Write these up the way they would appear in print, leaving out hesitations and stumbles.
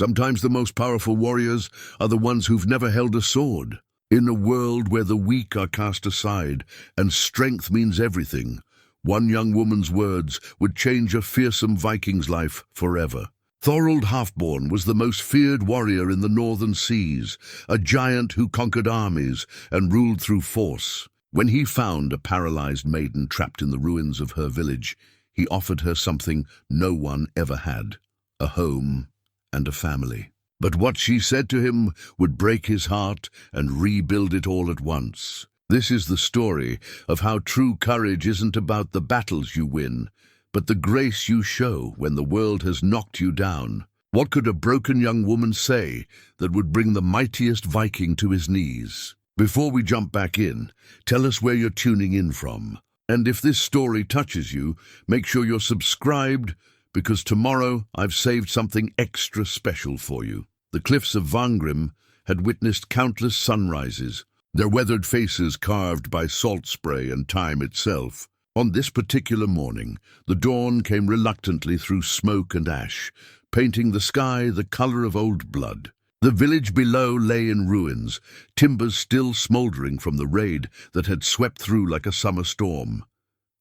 Sometimes the most powerful warriors are the ones who've never held a sword. In a world where the weak are cast aside and strength means everything, one young woman's words would change a fearsome Viking's life forever. Thorald Halfborn was the most feared warrior in the northern seas, a giant who conquered armies and ruled through force. When he found a paralyzed maiden trapped in the ruins of her village, he offered her something no one ever had: a home and a family. But what she said to him would break his heart and rebuild it all at once. This is the story of how true courage isn't about the battles you win, but the grace you show when the world has knocked you down. What could a broken young woman say that would bring the mightiest Viking to his knees? Before we jump back in, tell us where you're tuning in from. And if this story touches you, make sure you're subscribed, because tomorrow I've saved something extra special for you. The cliffs of Vangrim had witnessed countless sunrises, their weathered faces carved by salt spray and time itself. On this particular morning, the dawn came reluctantly through smoke and ash, painting the sky the color of old blood. The village below lay in ruins, timbers still smoldering from the raid that had swept through like a summer storm.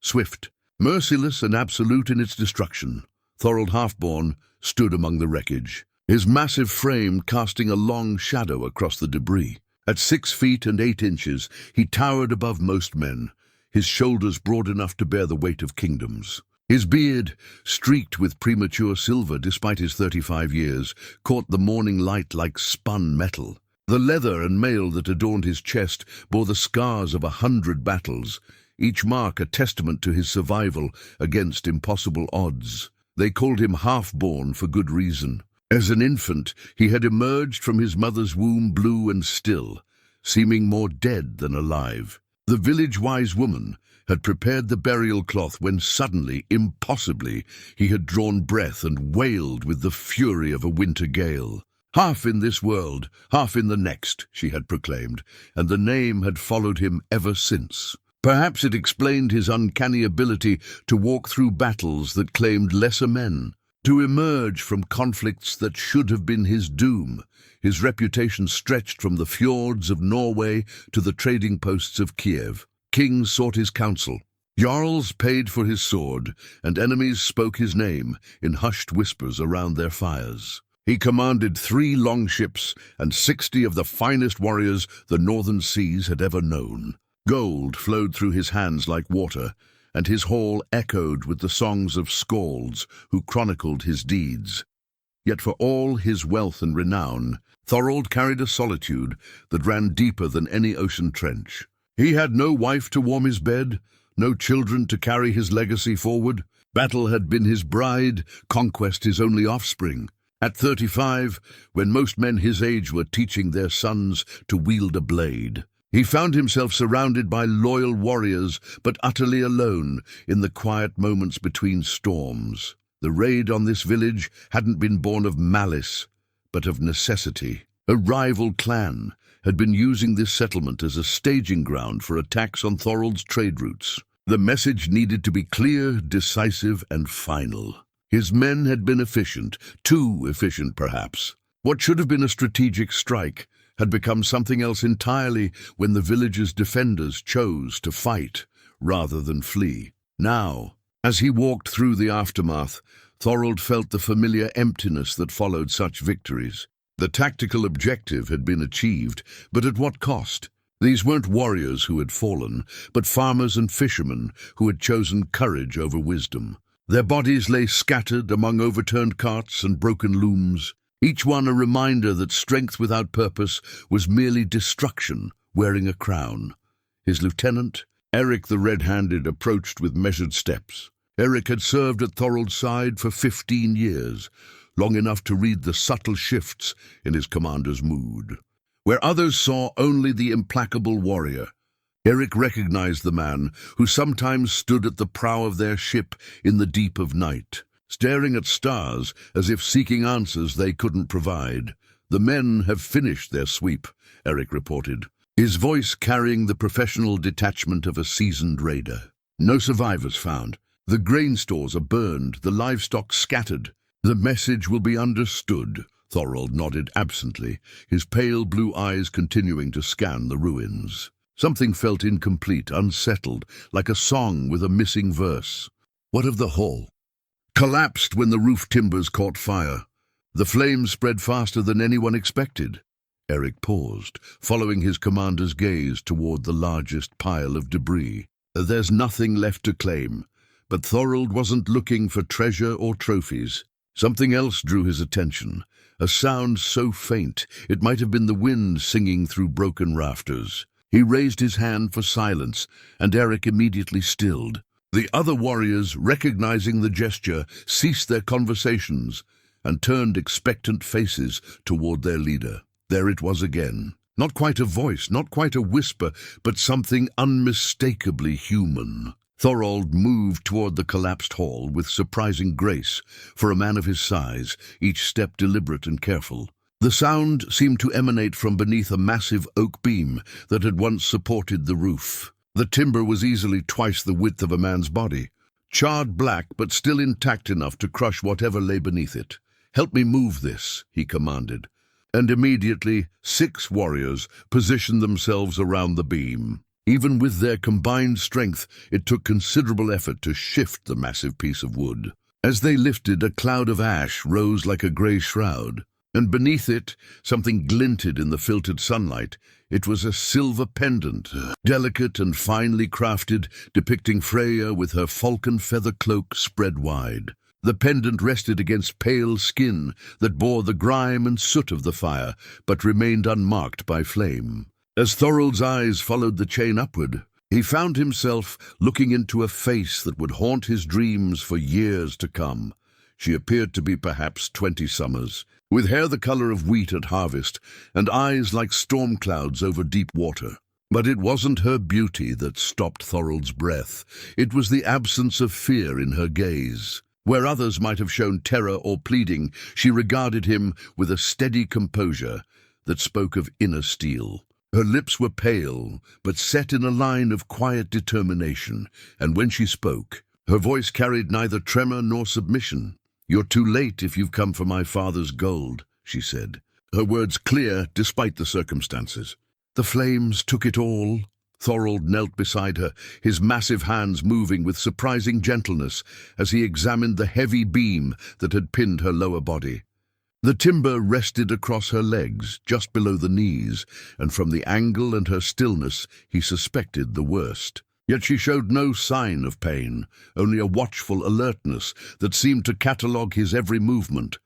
Swift, merciless and absolute in its destruction, Thorald Halfborn stood among the wreckage, his massive frame casting a long shadow across the debris. At 6 feet and 8 inches, he towered above most men, his shoulders broad enough to bear the weight of kingdoms. His beard, streaked with premature silver despite his 35 years, caught the morning light like spun metal. The leather and mail that adorned his chest bore the scars of 100 battles, each mark a testament to his survival against impossible odds. They called him Halfborn for good reason. As an infant, he had emerged from his mother's womb blue and still, seeming more dead than alive. The village-wise woman had prepared the burial cloth when suddenly, impossibly, he had drawn breath and wailed with the fury of a winter gale. "Half in this world, half in the next," she had proclaimed, and the name had followed him ever since. Perhaps it explained his uncanny ability to walk through battles that claimed lesser men, to emerge from conflicts that should have been his doom. His reputation stretched from the fjords of Norway to the trading posts of Kiev. Kings sought his counsel, jarls paid for his sword, and enemies spoke his name in hushed whispers around their fires. He commanded 3 longships and 60 of the finest warriors the northern seas had ever known. Gold flowed through his hands like water, and his hall echoed with the songs of skalds who chronicled his deeds. Yet for all his wealth and renown, Thorald carried a solitude that ran deeper than any ocean trench. He had no wife to warm his bed, no children to carry his legacy forward. Battle had been his bride, conquest his only offspring. At 35, when most men his age were teaching their sons to wield a blade, he found himself surrounded by loyal warriors, but utterly alone in the quiet moments between storms. The raid on this village hadn't been born of malice, but of necessity. A rival clan had been using this settlement as a staging ground for attacks on Thorald's trade routes. The message needed to be clear, decisive, and final. His men had been efficient, too efficient perhaps. What should have been a strategic strike had become something else entirely when the village's defenders chose to fight rather than flee. Now, as he walked through the aftermath, Thorald felt the familiar emptiness that followed such victories. The tactical objective had been achieved, but at what cost? These weren't warriors who had fallen, but farmers and fishermen who had chosen courage over wisdom. Their bodies lay scattered among overturned carts and broken looms, each one a reminder that strength without purpose was merely destruction wearing a crown. His lieutenant, Eric the Red-Handed, approached with measured steps. Eric had served at Thorald's side for 15 years, long enough to read the subtle shifts in his commander's mood. Where others saw only the implacable warrior, Eric recognized the man who sometimes stood at the prow of their ship in the deep of night, staring at stars as if seeking answers they couldn't provide. "The men have finished their sweep," Eric reported, his voice carrying the professional detachment of a seasoned raider. "No survivors found. The grain stores are burned, the livestock scattered. The message will be understood," Thorald nodded absently, his pale blue eyes continuing to scan the ruins. Something felt incomplete, unsettled, like a song with a missing verse. What of the hall? Collapsed when the roof timbers caught fire. The flames spread faster than anyone expected. Eric paused, following his commander's gaze toward the largest pile of debris. There's nothing left to claim, but Thorald wasn't looking for treasure or trophies. Something else drew his attention, a sound so faint it might have been the wind singing through broken rafters. He raised his hand for silence, and Eric immediately stilled. The other warriors, recognizing the gesture, ceased their conversations and turned expectant faces toward their leader. There it was again. Not quite a voice, not quite a whisper, but something unmistakably human. Thorald moved toward the collapsed hall with surprising grace for a man of his size, each step deliberate and careful. The sound seemed to emanate from beneath a massive oak beam that had once supported the roof. The timber was easily twice the width of a man's body, charred black but still intact enough to crush whatever lay beneath it. "Help me move this," he commanded. And immediately 6 warriors positioned themselves around the beam. Even with their combined strength, it took considerable effort to shift the massive piece of wood. As they lifted, a cloud of ash rose like a grey shroud, and beneath it, something glinted in the filtered sunlight. It was a silver pendant, delicate and finely crafted, depicting Freya with her falcon feather cloak spread wide. The pendant rested against pale skin that bore the grime and soot of the fire, but remained unmarked by flame. As Thorald's eyes followed the chain upward, he found himself looking into a face that would haunt his dreams for years to come. She appeared to be perhaps 20 summers, with hair the color of wheat at harvest and eyes like storm clouds over deep water. But it wasn't her beauty that stopped Thorald's breath. It was the absence of fear in her gaze. Where others might have shown terror or pleading, she regarded him with a steady composure that spoke of inner steel. Her lips were pale, but set in a line of quiet determination, and when she spoke, her voice carried neither tremor nor submission. "You're too late if you've come for my father's gold," she said, her words clear despite the circumstances. "The flames took it all." Thorald knelt beside her, his massive hands moving with surprising gentleness as he examined the heavy beam that had pinned her lower body. The timber rested across her legs, just below the knees, and from the angle and her stillness, he suspected the worst. Yet she showed no sign of pain, only a watchful alertness that seemed to catalogue his every movement.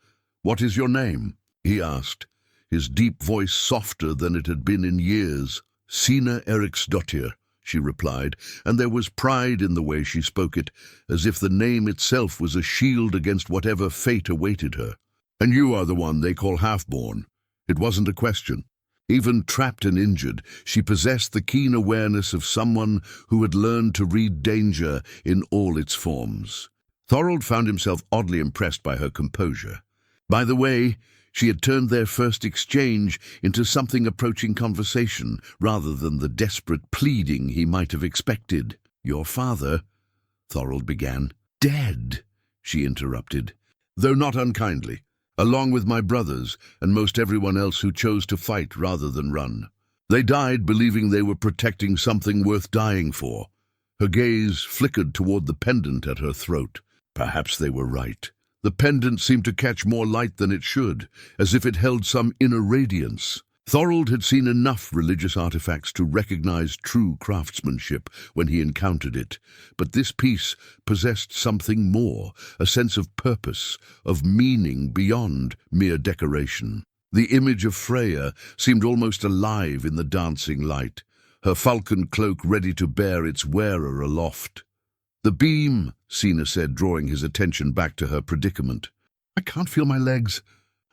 "What is your name?" he asked, his deep voice softer than it had been in years. "Sina Eriksdottir," she replied, and there was pride in the way she spoke it, as if the name itself was a shield against whatever fate awaited her. "And you are the one they call Halfborn." It wasn't a question. Even trapped and injured, she possessed the keen awareness of someone who had learned to read danger in all its forms. Thorald found himself oddly impressed by her composure. By the way, she had turned their first exchange into something approaching conversation, rather than the desperate pleading he might have expected. "Your father," Thorald began. "Dead," she interrupted, though not unkindly, "along with my brothers and most everyone else who chose to fight rather than run. They died believing they were protecting something worth dying for." Her gaze flickered toward the pendant at her throat. Perhaps they were right. The pendant seemed to catch more light than it should, as if it held some inner radiance. Thorald had seen enough religious artifacts to recognize true craftsmanship when he encountered it, but this piece possessed something more, a sense of purpose, of meaning beyond mere decoration. The image of Freya seemed almost alive in the dancing light, her falcon cloak ready to bear its wearer aloft. "The beam," Sina said, drawing his attention back to her predicament. "I can't feel my legs."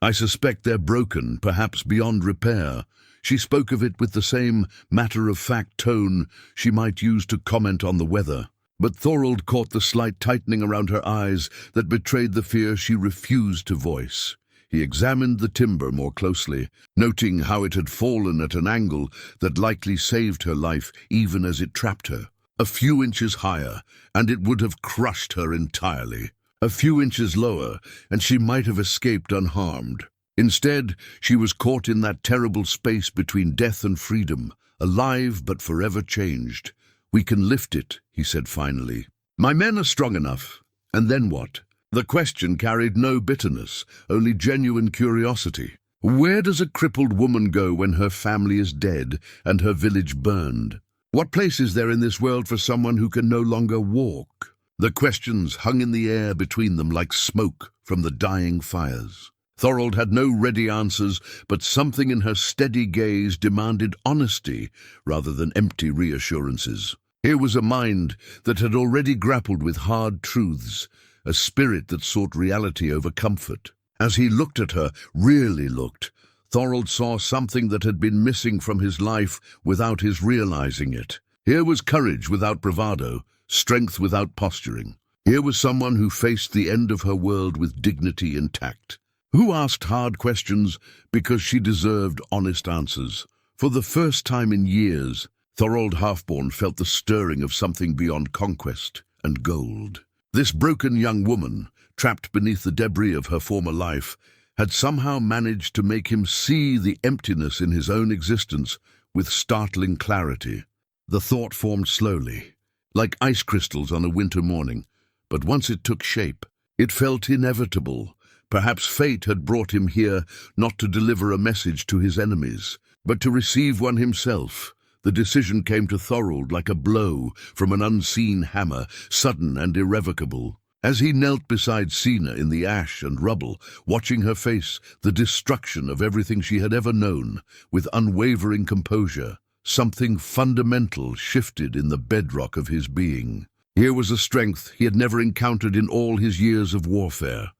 "I suspect they're broken, perhaps beyond repair." She spoke of it with the same matter-of-fact tone she might use to comment on the weather. But Thorald caught the slight tightening around her eyes that betrayed the fear she refused to voice. He examined the timber more closely, noting how it had fallen at an angle that likely saved her life even as it trapped her. A few inches higher, and it would have crushed her entirely. A few inches lower, and she might have escaped unharmed. Instead, she was caught in that terrible space between death and freedom, alive but forever changed. "We can lift it," he said finally. "My men are strong enough. And then what?" The question carried no bitterness, only genuine curiosity. Where does a crippled woman go when her family is dead and her village burned? What place is there in this world for someone who can no longer walk? The questions hung in the air between them like smoke from the dying fires. Thorald had no ready answers, but something in her steady gaze demanded honesty rather than empty reassurances. Here was a mind that had already grappled with hard truths, a spirit that sought reality over comfort. As he looked at her, really looked, Thorald saw something that had been missing from his life without his realizing it. Here was courage without bravado, strength without posturing. Here was someone who faced the end of her world with dignity intact. Who asked hard questions because she deserved honest answers. For the first time in years, Thorald Halfborn felt the stirring of something beyond conquest and gold. This broken young woman, trapped beneath the debris of her former life, had somehow managed to make him see the emptiness in his own existence with startling clarity. The thought formed slowly, like ice crystals on a winter morning, but once it took shape, it felt inevitable. Perhaps fate had brought him here not to deliver a message to his enemies, but to receive one himself. The decision came to Thorald like a blow from an unseen hammer, sudden and irrevocable. As he knelt beside Sina in the ash and rubble, watching her face the destruction of everything she had ever known, with unwavering composure, something fundamental shifted in the bedrock of his being. Here was a strength he had never encountered in all his years of warfare.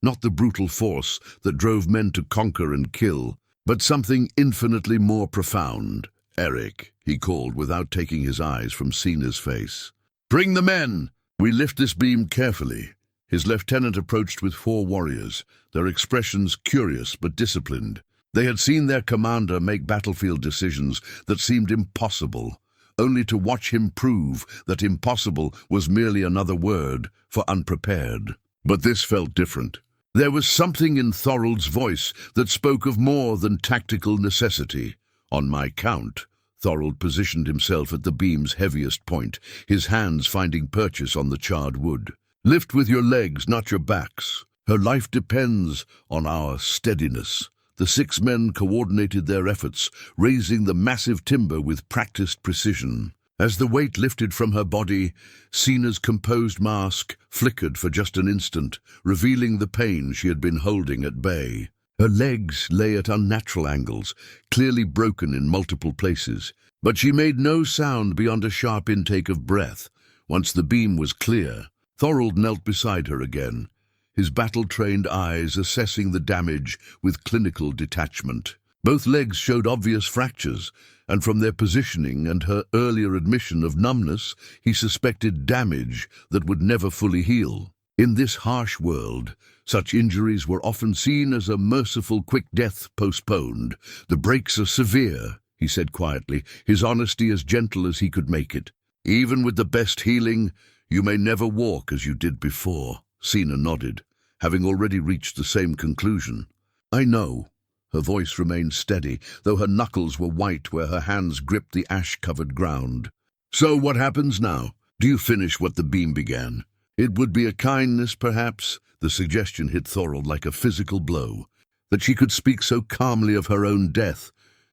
Not the brutal force that drove men to conquer and kill, but something infinitely more profound. "Eric," he called without taking his eyes from Sina's face. "Bring the men!" "We lift this beam carefully." His lieutenant approached with 4 warriors, their expressions curious but disciplined. They had seen their commander make battlefield decisions that seemed impossible, only to watch him prove that impossible was merely another word for unprepared. But this felt different. There was something in Thorald's voice that spoke of more than tactical necessity. "On my count." Thorald positioned himself at the beam's heaviest point, his hands finding purchase on the charred wood. "Lift with your legs, not your backs. Her life depends on our steadiness." The 6 men coordinated their efforts, raising the massive timber with practiced precision. As the weight lifted from her body, Sina's composed mask flickered for just an instant, revealing the pain she had been holding at bay. Her legs lay at unnatural angles, clearly broken in multiple places, but she made no sound beyond a sharp intake of breath. Once the beam was clear, Thorald knelt beside her again, his battle-trained eyes assessing the damage with clinical detachment. Both legs showed obvious fractures, and from their positioning and her earlier admission of numbness, he suspected damage that would never fully heal. In this harsh world, such injuries were often seen as a merciful quick death postponed. "The breaks are severe," he said quietly, his honesty as gentle as he could make it. "Even with the best healing, you may never walk as you did before." Sina nodded, having already reached the same conclusion. "I know." Her voice remained steady, though her knuckles were white where her hands gripped the ash-covered ground. "So what happens now? Do you finish what the beam began? It would be a kindness, perhaps." The suggestion hit Thorald like a physical blow. That she could speak so calmly of her own death,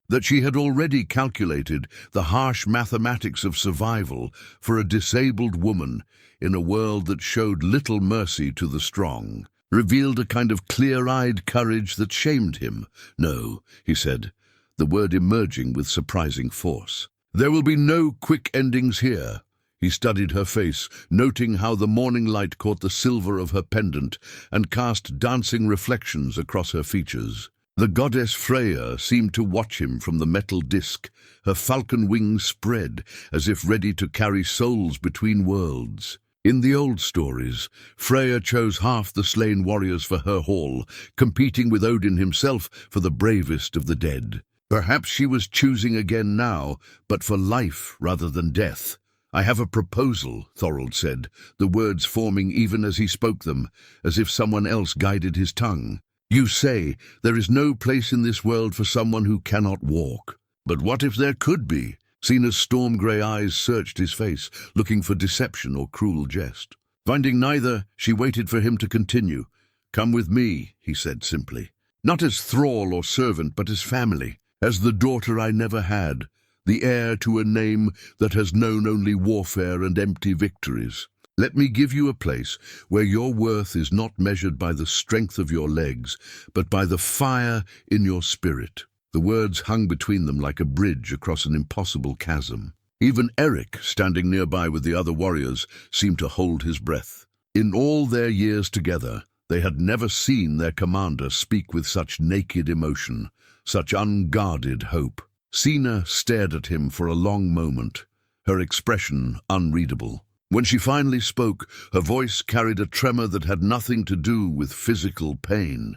that she had already calculated the harsh mathematics of survival for a disabled woman in a world that showed little mercy to the strong, revealed a kind of clear-eyed courage that shamed him. "No," he said, the word emerging with surprising force. "There will be no quick endings here." He studied her face, noting how the morning light caught the silver of her pendant and cast dancing reflections across her features. The goddess Freya seemed to watch him from the metal disc, her falcon wings spread as if ready to carry souls between worlds. In the old stories, Freya chose half the slain warriors for her hall, competing with Odin himself for the bravest of the dead. Perhaps she was choosing again now, but for life rather than death. "I have a proposal," Thorald said, the words forming even as he spoke them, as if someone else guided his tongue. You say there is no place in this world for someone who cannot walk. But what if there could be? Sina's storm-grey eyes searched his face, looking for deception or cruel jest. Finding neither, she waited for him to continue. "Come with me," he said simply. "Not as thrall or servant, but as family, as the daughter I never had, the heir to a name that has known only warfare and empty victories. Let me give you a place where your worth is not measured by the strength of your legs, but by the fire in your spirit." The words hung between them like a bridge across an impossible chasm. Even Eric, standing nearby with the other warriors, seemed to hold his breath. In all their years together, they had never seen their commander speak with such naked emotion, such unguarded hope. Sina stared at him for a long moment, her expression unreadable. When she finally spoke, her voice carried a tremor that had nothing to do with physical pain.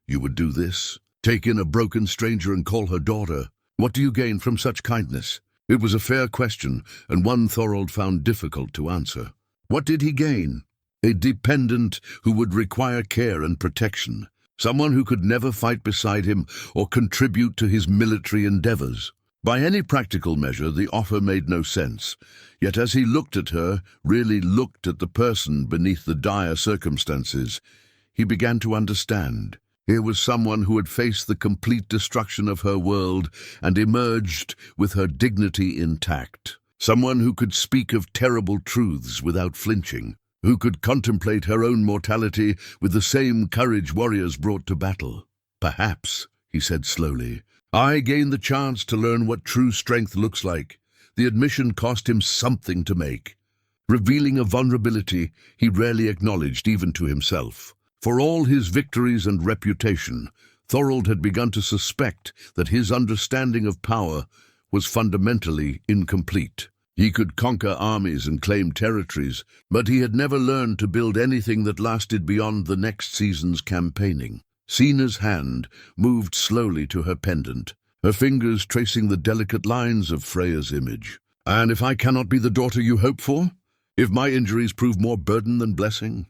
"You would do this? Take in a broken stranger and call her daughter? What do you gain from such kindness?" It was a fair question, and one Thorald found difficult to answer. What did he gain? A dependent who would require care and protection. Someone who could never fight beside him or contribute to his military endeavors. By any practical measure, the offer made no sense. Yet as he looked at her, really looked at the person beneath the dire circumstances, he began to understand. Here was someone who had faced the complete destruction of her world and emerged with her dignity intact. Someone who could speak of terrible truths without flinching, who could contemplate her own mortality with the same courage warriors brought to battle. "Perhaps," he said slowly, "I gained the chance to learn what true strength looks like." The admission cost him something to make, revealing a vulnerability he rarely acknowledged even to himself. For all his victories and reputation, Thorald had begun to suspect that his understanding of power was fundamentally incomplete. He could conquer armies and claim territories, but he had never learned to build anything that lasted beyond the next season's campaigning. Sina's hand moved slowly to her pendant, her fingers tracing the delicate lines of Freya's image. "And if I cannot be the daughter you hope for? If my injuries prove more burden than blessing?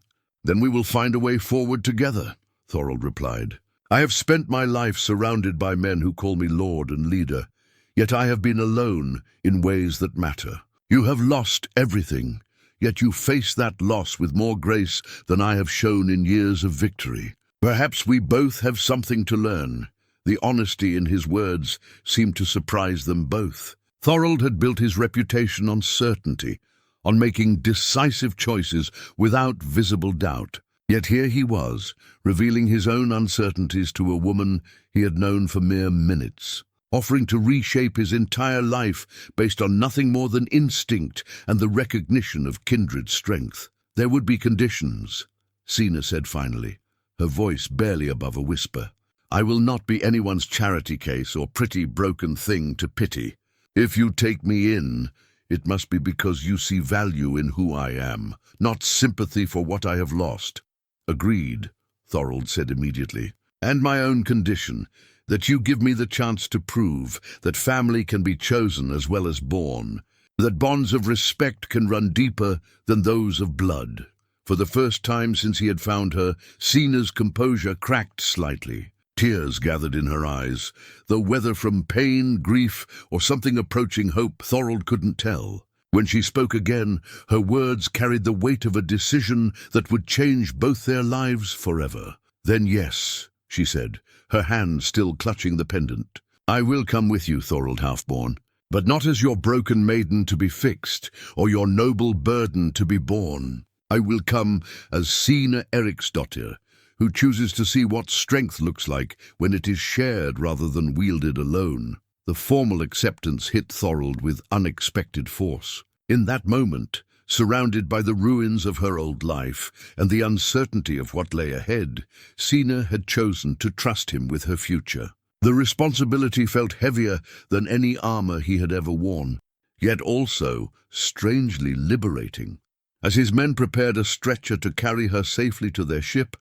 Then we will find a way forward together," Thorald replied. "I have spent my life surrounded by men who call me lord and leader, yet I have been alone in ways that matter. You have lost everything, yet you face that loss with more grace than I have shown in years of victory. Perhaps we both have something to learn." The honesty in his words seemed to surprise them both. Thorald had built his reputation on certainty, on making decisive choices without visible doubt. Yet here he was, revealing his own uncertainties to a woman he had known for mere minutes, offering to reshape his entire life based on nothing more than instinct and the recognition of kindred strength. "There would be conditions," Sina said finally, her voice barely above a whisper. "I will not be anyone's charity case or pretty broken thing to pity. If you take me in, it must be because you see value in who I am, not sympathy for what I have lost." "Agreed," Thorald said immediately. "And my own condition, that you give me the chance to prove that family can be chosen as well as born, that bonds of respect can run deeper than those of blood." For the first time since he had found her, Sina's composure cracked slightly. Tears gathered in her eyes, though whether from pain, grief, or something approaching hope, Thorald couldn't tell. When she spoke again, her words carried the weight of a decision that would change both their lives forever. "Then yes," she said, her hand still clutching the pendant. "I will come with you, Thorald Halfborn, but not as your broken maiden to be fixed, or your noble burden to be borne. I will come as Sina Eriksdottir, who chooses to see what strength looks like when it is shared rather than wielded alone." The formal acceptance hit Thorald with unexpected force. In that moment, surrounded by the ruins of her old life and the uncertainty of what lay ahead, Sina had chosen to trust him with her future. The responsibility felt heavier than any armor he had ever worn, yet also strangely liberating. As his men prepared a stretcher to carry her safely to their ship,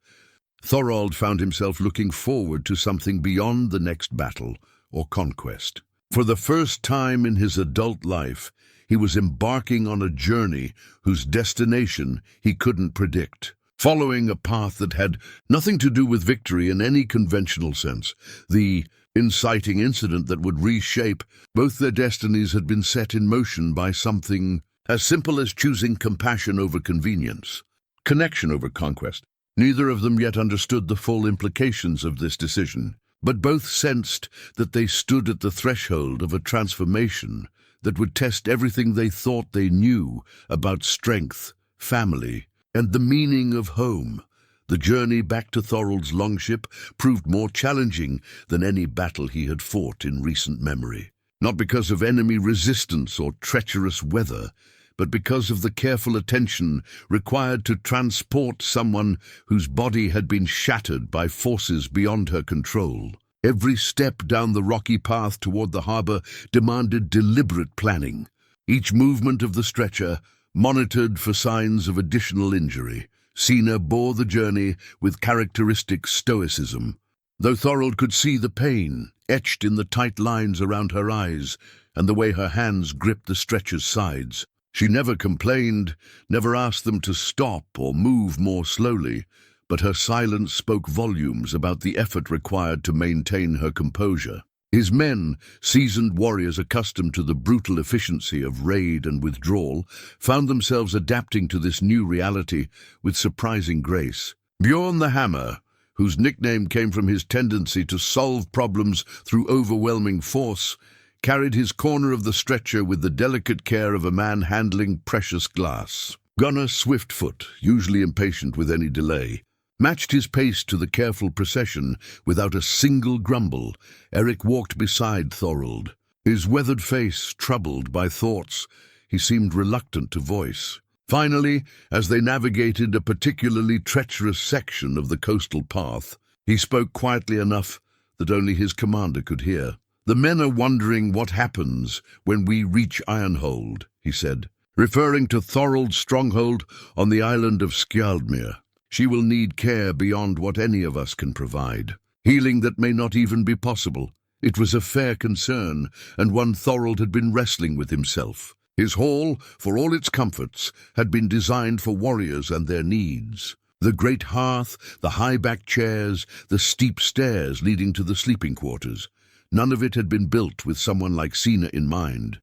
Thorald found himself looking forward to something beyond the next battle or conquest. For the first time in his adult life, he was embarking on a journey whose destination he couldn't predict. following a path that had nothing to do with victory in any conventional sense. The inciting incident that would reshape both their destinies had been set in motion by something as simple as choosing compassion over convenience, connection over conquest. Neither of them yet understood the full implications of this decision, but both sensed that they stood at the threshold of a transformation that would test everything they thought they knew about strength, family, and the meaning of home. The journey back to Thorald's longship proved more challenging than any battle he had fought in recent memory, not because of enemy resistance or treacherous weather, but because of the careful attention required to transport someone whose body had been shattered by forces beyond her control. Every step down the rocky path toward the harbor demanded deliberate planning, each movement of the stretcher monitored for signs of additional injury. Sina bore the journey with characteristic stoicism, though Thorald could see the pain etched in the tight lines around her eyes and the way her hands gripped the stretcher's sides. She never complained, never asked them to stop or move more slowly, but her silence spoke volumes about the effort required to maintain her composure. His men, seasoned warriors accustomed to the brutal efficiency of raid and withdrawal, found themselves adapting to this new reality with surprising grace. Bjorn the Hammer, whose nickname came from his tendency to solve problems through overwhelming force, carried his corner of the stretcher with the delicate care of a man handling precious glass. Gunnar Swiftfoot, usually impatient with any delay, matched his pace to the careful procession without a single grumble. Eric walked beside Thorald, his weathered face troubled by thoughts he seemed reluctant to voice. Finally, as they navigated a particularly treacherous section of the coastal path, he spoke quietly enough that only his commander could hear. "The men are wondering what happens when we reach Ironhold," he said, referring to Thorald's stronghold on the island of Skjaldmir. "She will need care beyond what any of us can provide. Healing that may not even be possible." It was a fair concern, and one Thorald had been wrestling with himself. His hall, for all its comforts, had been designed for warriors and their needs. The great hearth, the high-backed chairs, the steep stairs leading to the sleeping quarters. None of it had been built with someone like Sina in mind.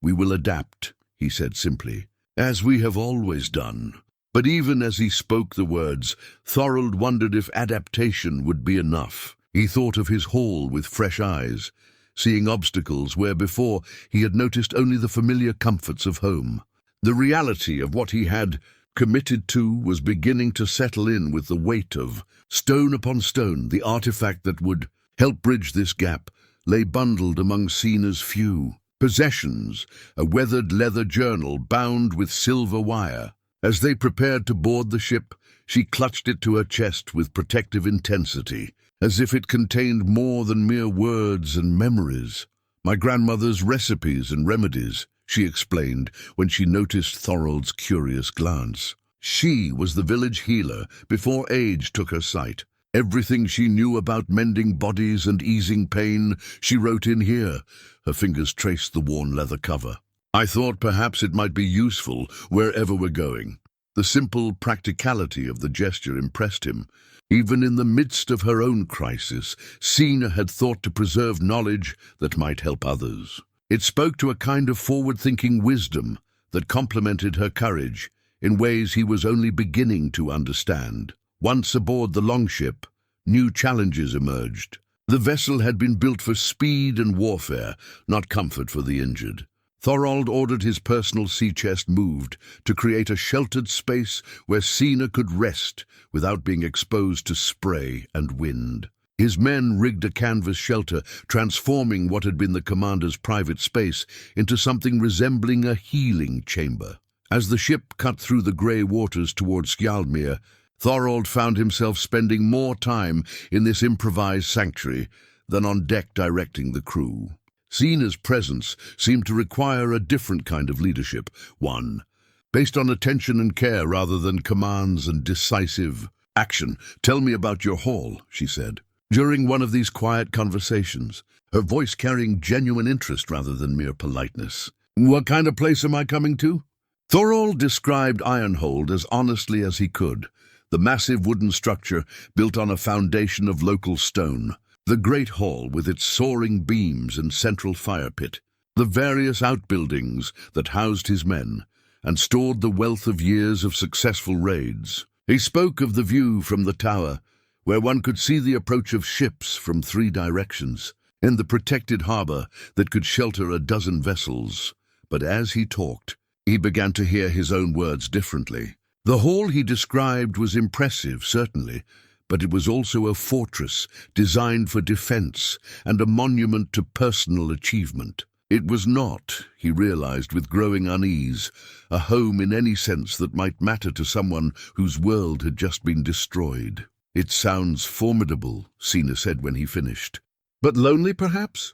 "We will adapt," he said simply, "as we have always done." But even as he spoke the words, Thorald wondered if adaptation would be enough. He thought of his hall with fresh eyes, seeing obstacles where before he had noticed only the familiar comforts of home. The reality of what he had committed to was beginning to settle in with the weight of stone upon stone. The artifact that would help bridge this gap lay bundled among Sina's few possessions, a weathered leather journal bound with silver wire. As they prepared to board the ship, she clutched it to her chest with protective intensity, as if it contained more than mere words and memories. "My grandmother's recipes and remedies," she explained when she noticed Thorald's curious glance. She was the village healer before age took her sight. Everything she knew about mending bodies and easing pain, she wrote in here. Her fingers traced the worn leather cover. "I thought perhaps it might be useful wherever we're going." The simple practicality of the gesture impressed him. Even in the midst of her own crisis, Sina had thought to preserve knowledge that might help others. It spoke to a kind of forward-thinking wisdom that complemented her courage in ways he was only beginning to understand. Once aboard the longship, new challenges emerged. The vessel had been built for speed and warfare, not comfort for the injured. Thorald ordered his personal sea chest moved to create a sheltered space where Sina could rest without being exposed to spray and wind. His men rigged a canvas shelter, transforming what had been the commander's private space into something resembling a healing chamber. As the ship cut through the grey waters towards Skjaldmir, Thorald found himself spending more time in this improvised sanctuary than on deck directing the crew. Sina's presence seemed to require a different kind of leadership, one based on attention and care rather than commands and decisive action. "Tell me about your hall," she said. During one of these quiet conversations, her voice carrying genuine interest rather than mere politeness. "What kind of place am I coming to?" Thorald described Ironhold as honestly as he could. the massive wooden structure built on a foundation of local stone, the great hall with its soaring beams and central fire pit, the various outbuildings that housed his men and stored the wealth of years of successful raids. He spoke of the view from the tower, where one could see the approach of ships from 3 directions, in the protected harbor that could shelter a dozen vessels. But as he talked, he began to hear his own words differently. The hall he described was impressive, certainly, but it was also a fortress designed for defense and a monument to personal achievement. It was not, he realized with growing unease, a home in any sense that might matter to someone whose world had just been destroyed. "It sounds formidable," Sina said when he finished. "But lonely, perhaps?"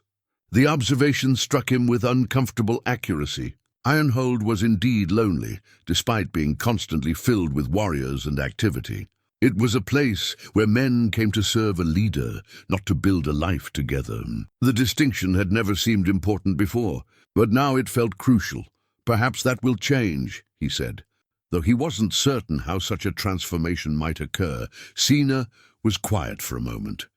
The observation struck him with uncomfortable accuracy. Ironhold was indeed lonely, despite being constantly filled with warriors and activity. It was a place where men came to serve a leader, not to build a life together. The distinction had never seemed important before, but now it felt crucial. "Perhaps that will change," he said. Though he wasn't certain how such a transformation might occur, Sina was quiet for a moment,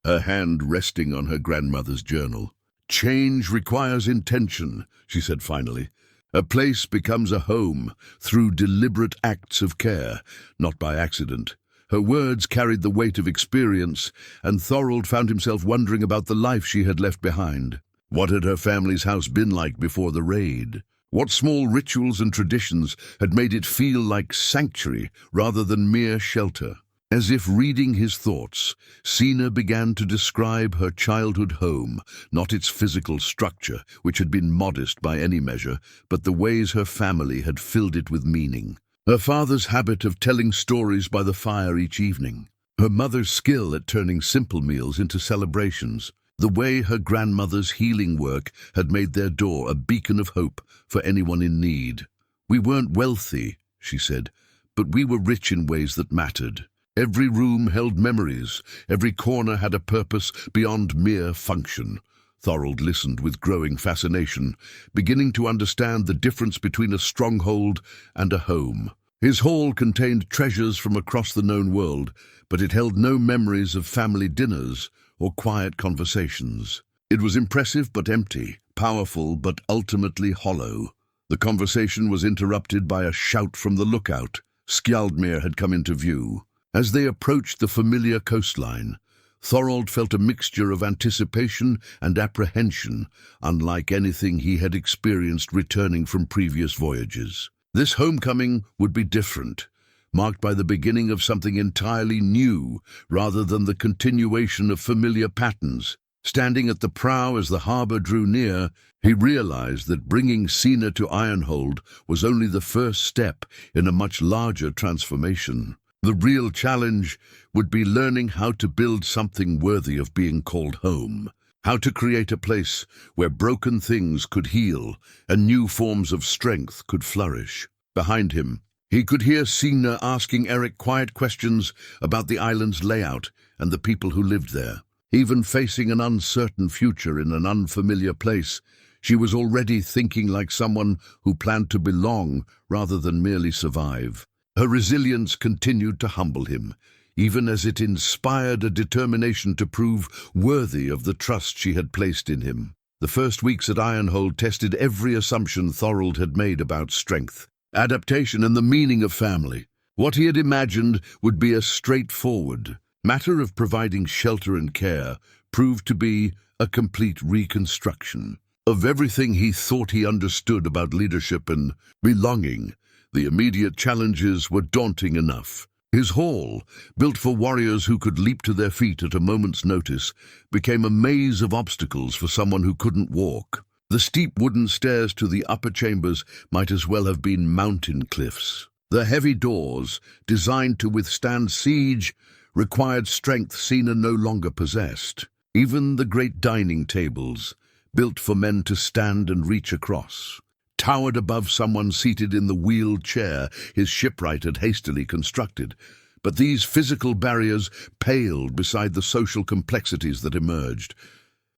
her hand resting on her grandmother's journal. "Change requires intention," she said finally. "A place becomes a home through deliberate acts of care, not by accident." Her words carried the weight of experience, and Thorald found himself wondering about the life she had left behind. What had her family's house been like before the raid? What small rituals and traditions had made it feel like sanctuary rather than mere shelter? As if reading his thoughts, Sina began to describe her childhood home, not its physical structure, which had been modest by any measure, but the ways her family had filled it with meaning. Her father's habit of telling stories by the fire each evening, her mother's skill at turning simple meals into celebrations, the way her grandmother's healing work had made their door a beacon of hope for anyone in need. "We weren't wealthy," she said, "but we were rich in ways that mattered. Every room held memories, every corner had a purpose beyond mere function." Thorald listened with growing fascination, beginning to understand the difference between a stronghold and a home. His hall contained treasures from across the known world, but it held no memories of family dinners or quiet conversations. It was impressive but empty, powerful but ultimately hollow. The conversation was interrupted by a shout from the lookout. Skjaldmir had come into view. As they approached the familiar coastline, Thorald felt a mixture of anticipation and apprehension, unlike anything he had experienced returning from previous voyages. This homecoming would be different, marked by the beginning of something entirely new, rather than the continuation of familiar patterns. Standing at the prow as the harbor drew near, he realized that bringing Sina to Ironhold was only the first step in a much larger transformation. The real challenge would be learning how to build something worthy of being called home, how to create a place where broken things could heal and new forms of strength could flourish. Behind him, he could hear Sina asking Eric quiet questions about the island's layout and the people who lived there. Even facing an uncertain future in an unfamiliar place, she was already thinking like someone who planned to belong rather than merely survive. Her resilience continued to humble him, even as it inspired a determination to prove worthy of the trust she had placed in him. The first weeks at Ironhold tested every assumption Thorald had made about strength, adaptation, and the meaning of family. What he had imagined would be a straightforward matter of providing shelter and care proved to be a complete reconstruction. Of everything he thought he understood about leadership and belonging, the immediate challenges were daunting enough. His hall, built for warriors who could leap to their feet at a moment's notice, became a maze of obstacles for someone who couldn't walk. The steep wooden stairs to the upper chambers might as well have been mountain cliffs. The heavy doors, designed to withstand siege, required strength Sina no longer possessed. Even the great dining tables, built for men to stand and reach across, towered above someone seated in the wheeled chair his shipwright had hastily constructed. But these physical barriers paled beside the social complexities that emerged.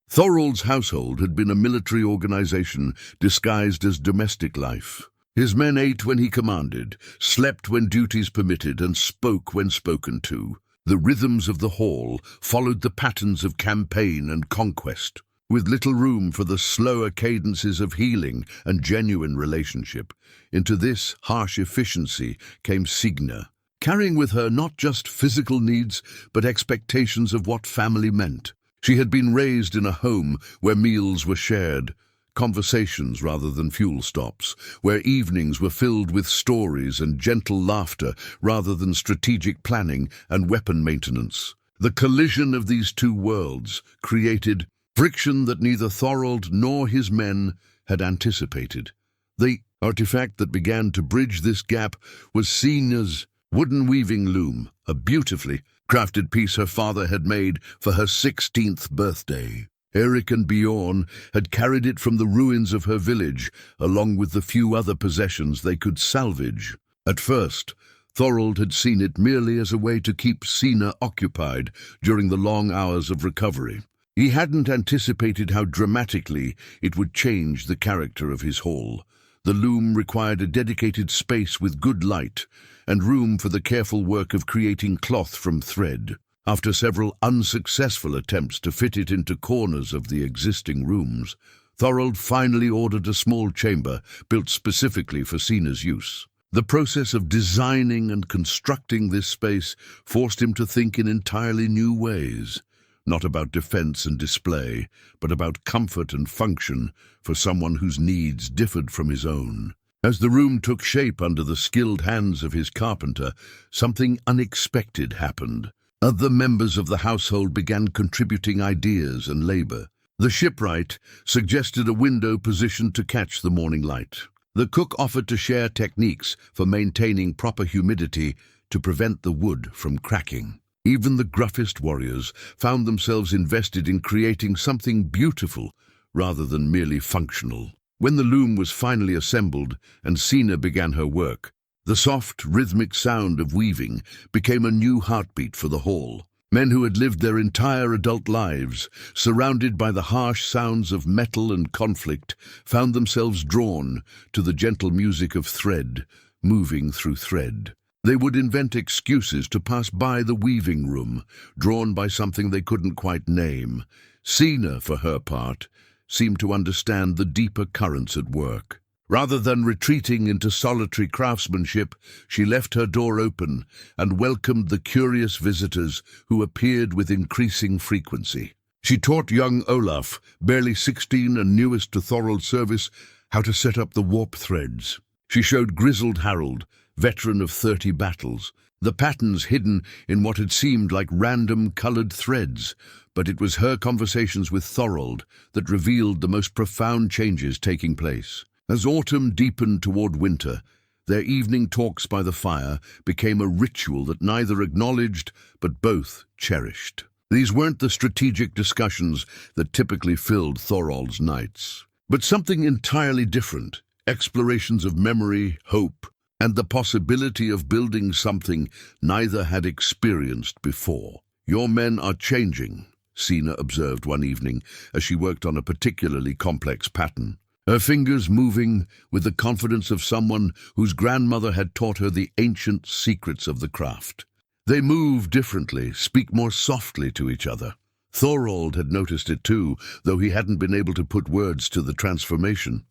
Thorald's household had been a military organization disguised as domestic life. His men ate when he commanded, slept when duties permitted, and spoke when spoken to. The rhythms of the hall followed the patterns of campaign and conquest, with little room for the slower cadences of healing and genuine relationship. Into this harsh efficiency came Signa, carrying with her not just physical needs, but expectations of what family meant. She had been raised in a home where meals were shared, conversations rather than fuel stops, where evenings were filled with stories and gentle laughter rather than strategic planning and weapon maintenance. The collision of these two worlds created friction that neither Thorald nor his men had anticipated. The artifact that began to bridge this gap was Signa's wooden weaving loom, a beautifully crafted piece her father had made for her 16th birthday. Eric and Bjorn had carried it from the ruins of her village, along with the few other possessions they could salvage. At first, Thorald had seen it merely as a way to keep Signa occupied during the long hours of recovery. He hadn't anticipated how dramatically it would change the character of his haul. The loom required a dedicated space with good light, and room for the careful work of creating cloth from thread. After several unsuccessful attempts to fit it into corners of the existing rooms, Thorald finally ordered a small chamber built specifically for Signa's use. The process of designing and constructing this space forced him to think in entirely new ways, not about defense and display, but about comfort and function for someone whose needs differed from his own. As the room took shape under the skilled hands of his carpenter, something unexpected happened. Other members of the household began contributing ideas and labor. The shipwright suggested a window positioned to catch the morning light. The cook offered to share techniques for maintaining proper humidity to prevent the wood from cracking. Even the gruffest warriors found themselves invested in creating something beautiful rather than merely functional. When the loom was finally assembled and Signa began her work, the soft, rhythmic sound of weaving became a new heartbeat for the hall. Men who had lived their entire adult lives, surrounded by the harsh sounds of metal and conflict, found themselves drawn to the gentle music of thread, moving through thread. They would invent excuses to pass by the weaving room, drawn by something they couldn't quite name. Signa, for her part, seemed to understand the deeper currents at work. Rather than retreating into solitary craftsmanship, she left her door open and welcomed the curious visitors who appeared with increasing frequency. She taught young Olaf, barely 16 and newest to Thorald's service, how to set up the warp threads. She showed grizzled Harold, veteran of 30 battles, the patterns hidden in what had seemed like random colored threads, but it was her conversations with Thorald that revealed the most profound changes taking place. As autumn deepened toward winter, their evening talks by the fire became a ritual that neither acknowledged but both cherished. These weren't the strategic discussions that typically filled Thorald's nights, but something entirely different: explorations of memory, hope, and the possibility of building something neither had experienced before. "Your men are changing," Signa observed one evening as she worked on a particularly complex pattern, her fingers moving with the confidence of someone whose grandmother had taught her the ancient secrets of the craft. They move differently, speak more softly to each other. Thorald had noticed it too, though he hadn't been able to put words to the transformation.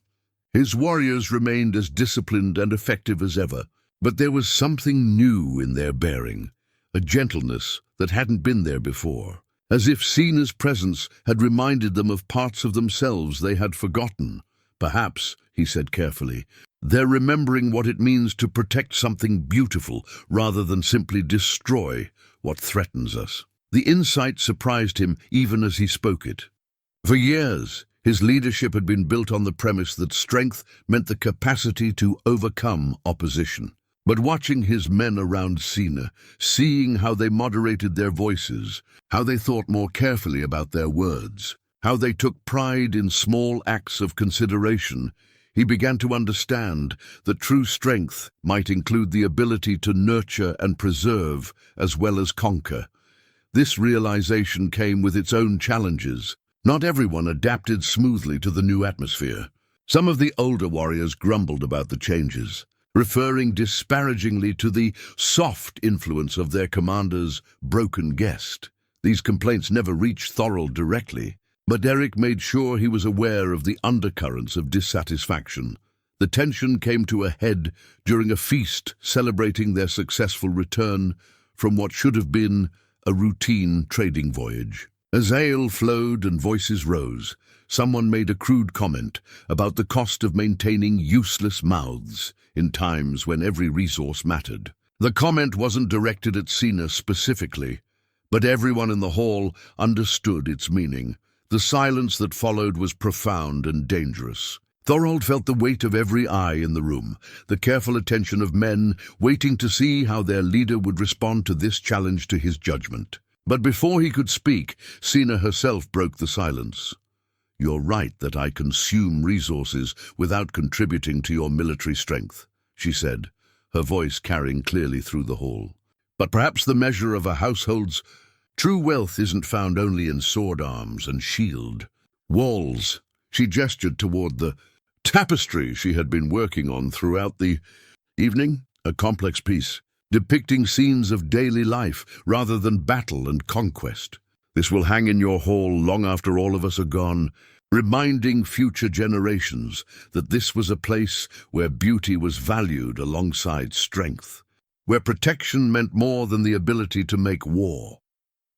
His warriors remained as disciplined and effective as ever, but there was something new in their bearing, a gentleness that hadn't been there before, as if Signa's presence had reminded them of parts of themselves they had forgotten. "Perhaps," he said carefully, "they're remembering what it means to protect something beautiful rather than simply destroy what threatens us." The insight surprised him even as he spoke it. For years, his leadership had been built on the premise that strength meant the capacity to overcome opposition. But watching his men around Signa, seeing how they moderated their voices, how they thought more carefully about their words, how they took pride in small acts of consideration, he began to understand that true strength might include the ability to nurture and preserve as well as conquer. This realization came with its own challenges. Not everyone adapted smoothly to the new atmosphere. Some of the older warriors grumbled about the changes, referring disparagingly to the soft influence of their commander's broken guest. These complaints never reached Thorald directly, but Eric made sure he was aware of the undercurrents of dissatisfaction. The tension came to a head during a feast celebrating their successful return from what should have been a routine trading voyage. As ale flowed and voices rose, someone made a crude comment about the cost of maintaining useless mouths in times when every resource mattered. The comment wasn't directed at Sina specifically, but everyone in the hall understood its meaning. The silence that followed was profound and dangerous. Thorald felt the weight of every eye in the room, the careful attention of men waiting to see how their leader would respond to this challenge to his judgment. But before he could speak, Sina herself broke the silence. "You're right that I consume resources without contributing to your military strength," she said, her voice carrying clearly through the hall. "But perhaps the measure of a household's true wealth isn't found only in sword arms and shield. Walls." She gestured toward the tapestry she had been working on throughout the evening, a complex piece, depicting scenes of daily life rather than battle and conquest. "This will hang in your hall long after all of us are gone, reminding future generations that this was a place where beauty was valued alongside strength, where protection meant more than the ability to make war."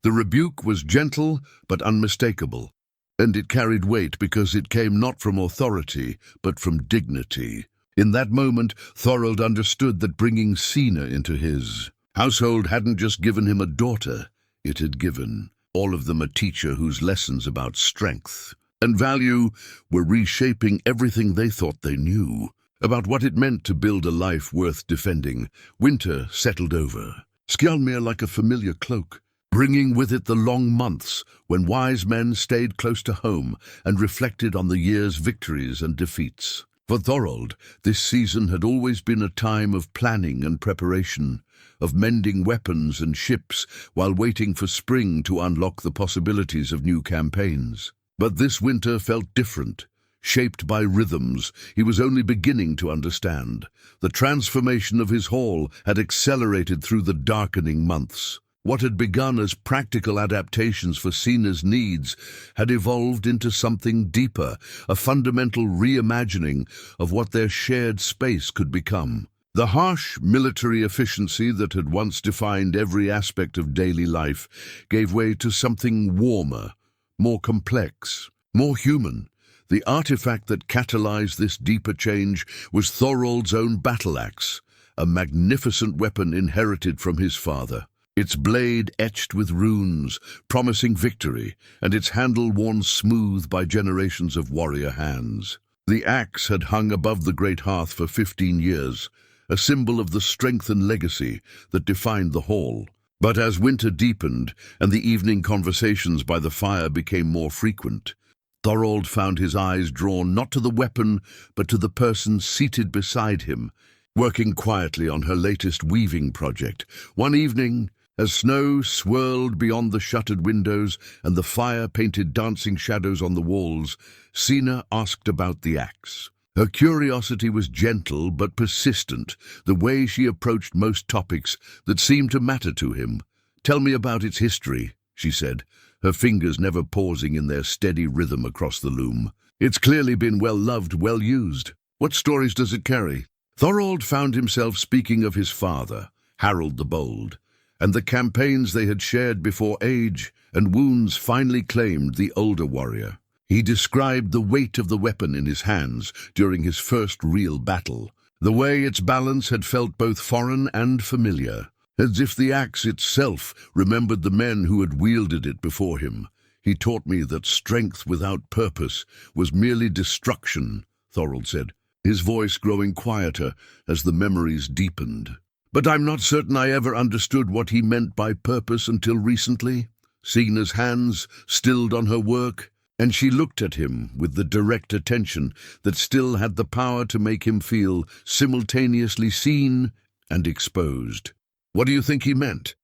The rebuke was gentle but unmistakable, and it carried weight because it came not from authority but from dignity. In that moment, Thorald understood that bringing Sina into his household hadn't just given him a daughter, it had given all of them a teacher whose lessons about strength and value were reshaping everything they thought they knew about what it meant to build a life worth defending. Winter settled over Skjalmir like a familiar cloak, bringing with it the long months when wise men stayed close to home and reflected on the year's victories and defeats. For Thorald, this season had always been a time of planning and preparation, of mending weapons and ships while waiting for spring to unlock the possibilities of new campaigns. But this winter felt different, shaped by rhythms he was only beginning to understand. The transformation of his hall had accelerated through the darkening months. What had begun as practical adaptations for Sina's needs had evolved into something deeper, a fundamental reimagining of what their shared space could become. The harsh military efficiency that had once defined every aspect of daily life gave way to something warmer, more complex, more human. The artifact that catalyzed this deeper change was Thorald's own battle axe, a magnificent weapon inherited from his father. Its blade etched with runes, promising victory, and its handle worn smooth by generations of warrior hands. The axe had hung above the great hearth for 15 years, a symbol of the strength and legacy that defined the hall. But as winter deepened and the evening conversations by the fire became more frequent, Thorald found his eyes drawn not to the weapon, but to the person seated beside him, working quietly on her latest weaving project. One evening, as snow swirled beyond the shuttered windows and the fire painted dancing shadows on the walls, Sina asked about the axe. Her curiosity was gentle but persistent, the way she approached most topics that seemed to matter to him. "Tell me about its history," she said, her fingers never pausing in their steady rhythm across the loom. "It's clearly been well loved, well used. What stories does it carry?" Thorald found himself speaking of his father, Harold the Bold, and the campaigns they had shared before age and wounds finally claimed the older warrior. He described the weight of the weapon in his hands during his first real battle, the way its balance had felt both foreign and familiar, as if the axe itself remembered the men who had wielded it before him. "He taught me that strength without purpose was merely destruction," Thorald said, his voice growing quieter as the memories deepened. "But I'm not certain I ever understood what he meant by purpose until recently." Sina's hands stilled on her work, and she looked at him with the direct attention that still had the power to make him feel simultaneously seen and exposed. "What do you think he meant?"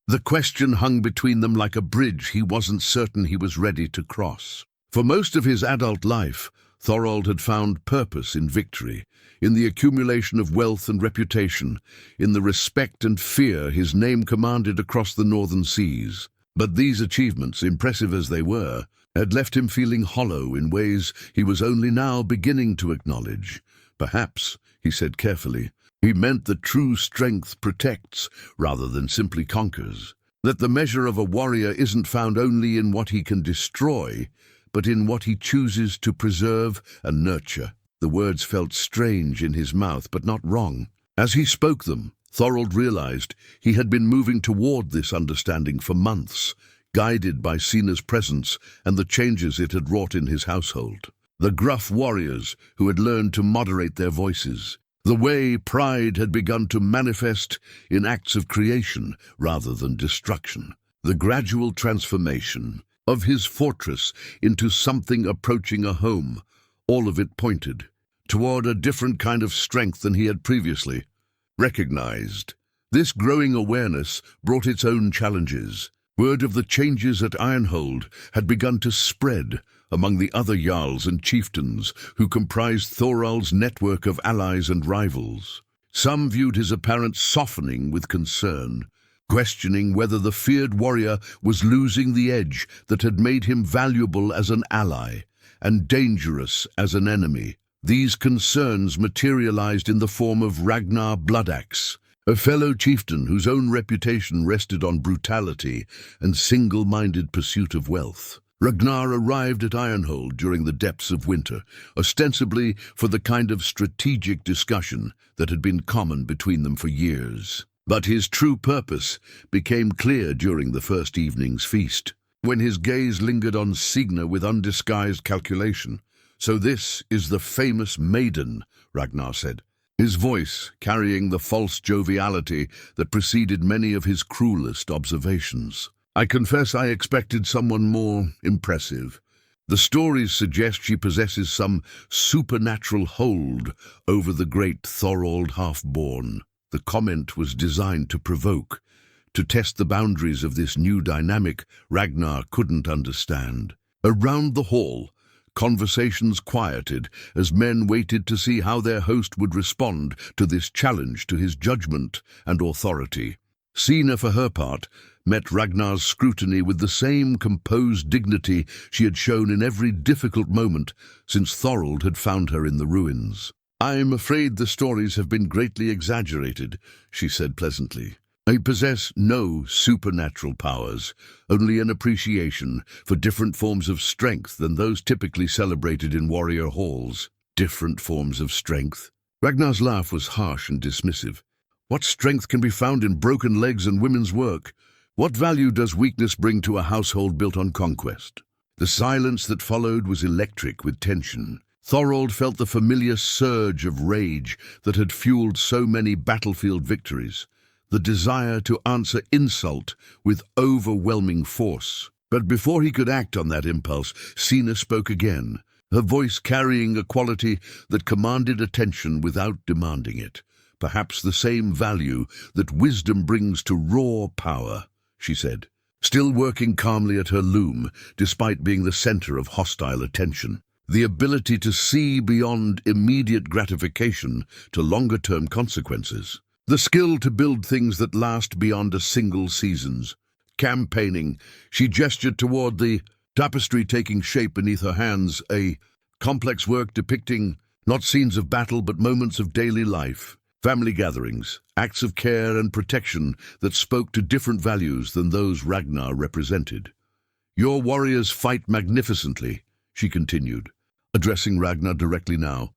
The question hung between them like a bridge he wasn't certain he was ready to cross. For most of his adult life, Thorald had found purpose in victory, in the accumulation of wealth and reputation, in the respect and fear his name commanded across the northern seas. But these achievements, impressive as they were, had left him feeling hollow in ways he was only now beginning to acknowledge. Perhaps, he said carefully, he meant that true strength protects rather than simply conquers. That the measure of a warrior isn't found only in what he can destroy, but in what he chooses to preserve and nurture. The words felt strange in his mouth, but not wrong. As he spoke them, Thorald realized he had been moving toward this understanding for months, guided by Sina's presence and the changes it had wrought in his household. The gruff warriors who had learned to moderate their voices, the way pride had begun to manifest in acts of creation rather than destruction, the gradual transformation of his fortress into something approaching a home, all of it pointed toward a different kind of strength than he had previously recognized. This growing awareness brought its own challenges. Word of the changes at Ironhold had begun to spread among the other jarls and chieftains who comprised Thorald's network of allies and rivals. Some viewed his apparent softening with concern, questioning whether the feared warrior was losing the edge that had made him valuable as an ally and dangerous as an enemy. These concerns materialized in the form of Ragnar Bloodaxe, a fellow chieftain whose own reputation rested on brutality and single-minded pursuit of wealth. Ragnar arrived at Ironhold during the depths of winter, ostensibly for the kind of strategic discussion that had been common between them for years. But his true purpose became clear during the first evening's feast, when his gaze lingered on Signa with undisguised calculation. "So this is the famous maiden," Ragnar said, his voice carrying the false joviality that preceded many of his cruelest observations. "I confess I expected someone more impressive. The stories suggest she possesses some supernatural hold over the great Thorald Halfborn." The comment was designed to provoke, to test the boundaries of this new dynamic Ragnar couldn't understand. Around the hall, conversations quieted as men waited to see how their host would respond to this challenge to his judgment and authority. Sina, for her part, met Ragnar's scrutiny with the same composed dignity she had shown in every difficult moment since Thorald had found her in the ruins. "I'm afraid the stories have been greatly exaggerated," she said pleasantly. "I possess no supernatural powers, only an appreciation for different forms of strength than those typically celebrated in warrior halls." Different forms of strength? Ragnar's laugh was harsh and dismissive. "What strength can be found in broken legs and women's work? What value does weakness bring to a household built on conquest?" The silence that followed was electric with tension. Thorald felt the familiar surge of rage that had fueled so many battlefield victories, the desire to answer insult with overwhelming force. But before he could act on that impulse, Sina spoke again, her voice carrying a quality that commanded attention without demanding it. "Perhaps the same value that wisdom brings to raw power," she said, still working calmly at her loom despite being the center of hostile attention. "The ability to see beyond immediate gratification to longer-term consequences. The skill to build things that last beyond a single season's. Campaigning," she gestured toward the tapestry taking shape beneath her hands, a complex work depicting not scenes of battle but moments of daily life. Family gatherings, acts of care and protection that spoke to different values than those Ragnar represented. "Your warriors fight magnificently," she continued, addressing Ragnar directly now.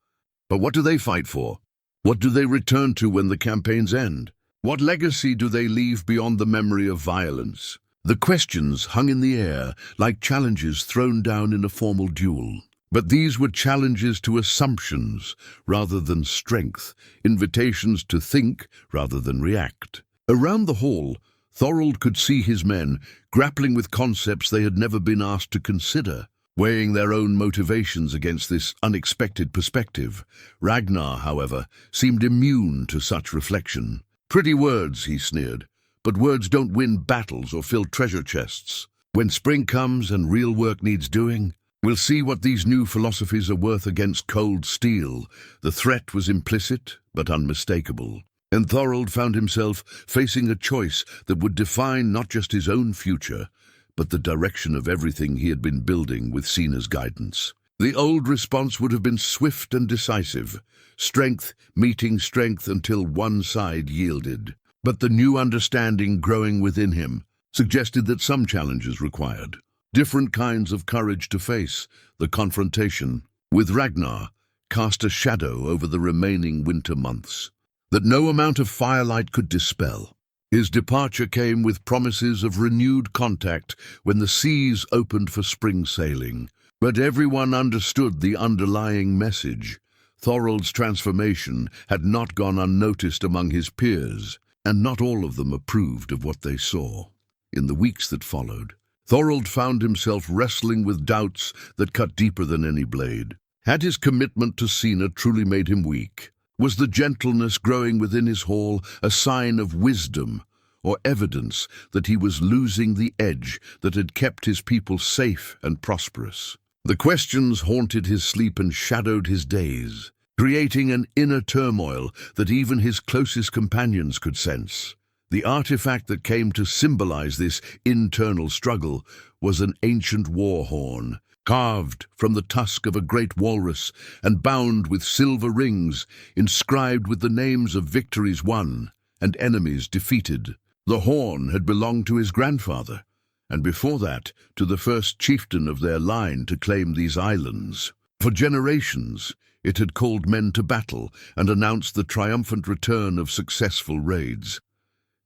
"But what do they fight for? What do they return to when the campaigns end? What legacy do they leave beyond the memory of violence?" The questions hung in the air like challenges thrown down in a formal duel. But these were challenges to assumptions rather than strength, invitations to think rather than react. Around the hall, Thorald could see his men grappling with concepts they had never been asked to consider, weighing their own motivations against this unexpected perspective. Ragnar, however, seemed immune to such reflection. "Pretty words," he sneered, "but words don't win battles or fill treasure chests. When spring comes and real work needs doing, We'll see what these new philosophies are worth against cold steel. The threat was implicit, but unmistakable. And Thorald found himself facing a choice that would define not just his own future, but the direction of everything he had been building with Sina's guidance. The old response would have been swift and decisive, strength meeting strength until one side yielded. But the new understanding growing within him suggested that some challenges required different kinds of courage to face. The confrontation with Ragnar cast a shadow over the remaining winter months that no amount of firelight could dispel. His departure came with promises of renewed contact when the seas opened for spring sailing. But everyone understood the underlying message. Thorald's transformation had not gone unnoticed among his peers, and not all of them approved of what they saw. In the weeks that followed, Thorald found himself wrestling with doubts that cut deeper than any blade. Had his commitment to Sina truly made him weak? Was the gentleness growing within his hall a sign of wisdom, or evidence that he was losing the edge that had kept his people safe and prosperous? The questions haunted his sleep and shadowed his days, creating an inner turmoil that even his closest companions could sense. The artifact that came to symbolize this internal struggle was an ancient war horn, carved from the tusk of a great walrus and bound with silver rings, inscribed with the names of victories won and enemies defeated. The horn had belonged to his grandfather, and before that, to the first chieftain of their line to claim these islands. For generations, it had called men to battle and announced the triumphant return of successful raids.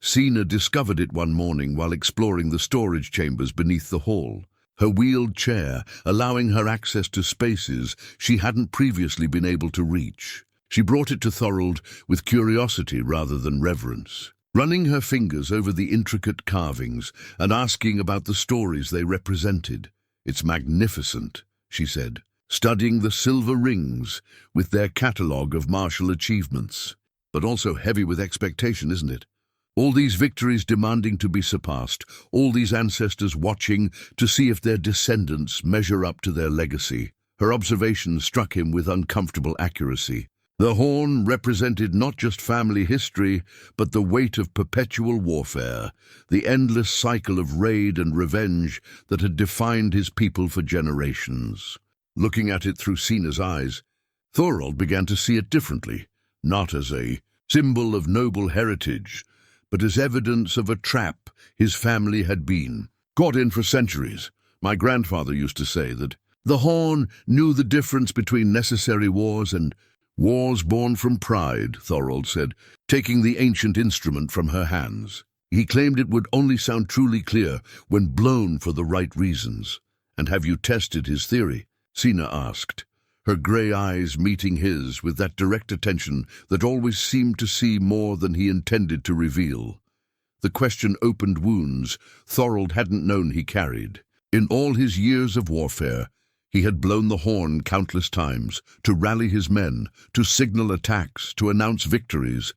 Sina discovered it one morning while exploring the storage chambers beneath the hall, her wheeled chair allowing her access to spaces she hadn't previously been able to reach. She brought it to Thorald with curiosity rather than reverence, running her fingers over the intricate carvings and asking about the stories they represented. "It's magnificent," she said, studying the silver rings with their catalogue of martial achievements. "But also heavy with expectation, isn't it? All these victories demanding to be surpassed, all these ancestors watching to see if their descendants measure up to their legacy." Her observations struck him with uncomfortable accuracy. The horn represented not just family history, but the weight of perpetual warfare, the endless cycle of raid and revenge that had defined his people for generations. Looking at it through Sina's eyes, Thorald began to see it differently, not as a symbol of noble heritage, but as evidence of a trap his family had been caught in for centuries. My grandfather used to say that the horn knew the difference between necessary wars and wars born from pride, Thorald said, taking the ancient instrument from her hands. He claimed it would only sound truly clear when blown for the right reasons. "And have you tested his theory?" Sina asked, her grey eyes meeting his with that direct attention that always seemed to see more than he intended to reveal. The question opened wounds Thorald hadn't known he carried. In all his years of warfare, he had blown the horn countless times, to rally his men, to signal attacks, to announce victories.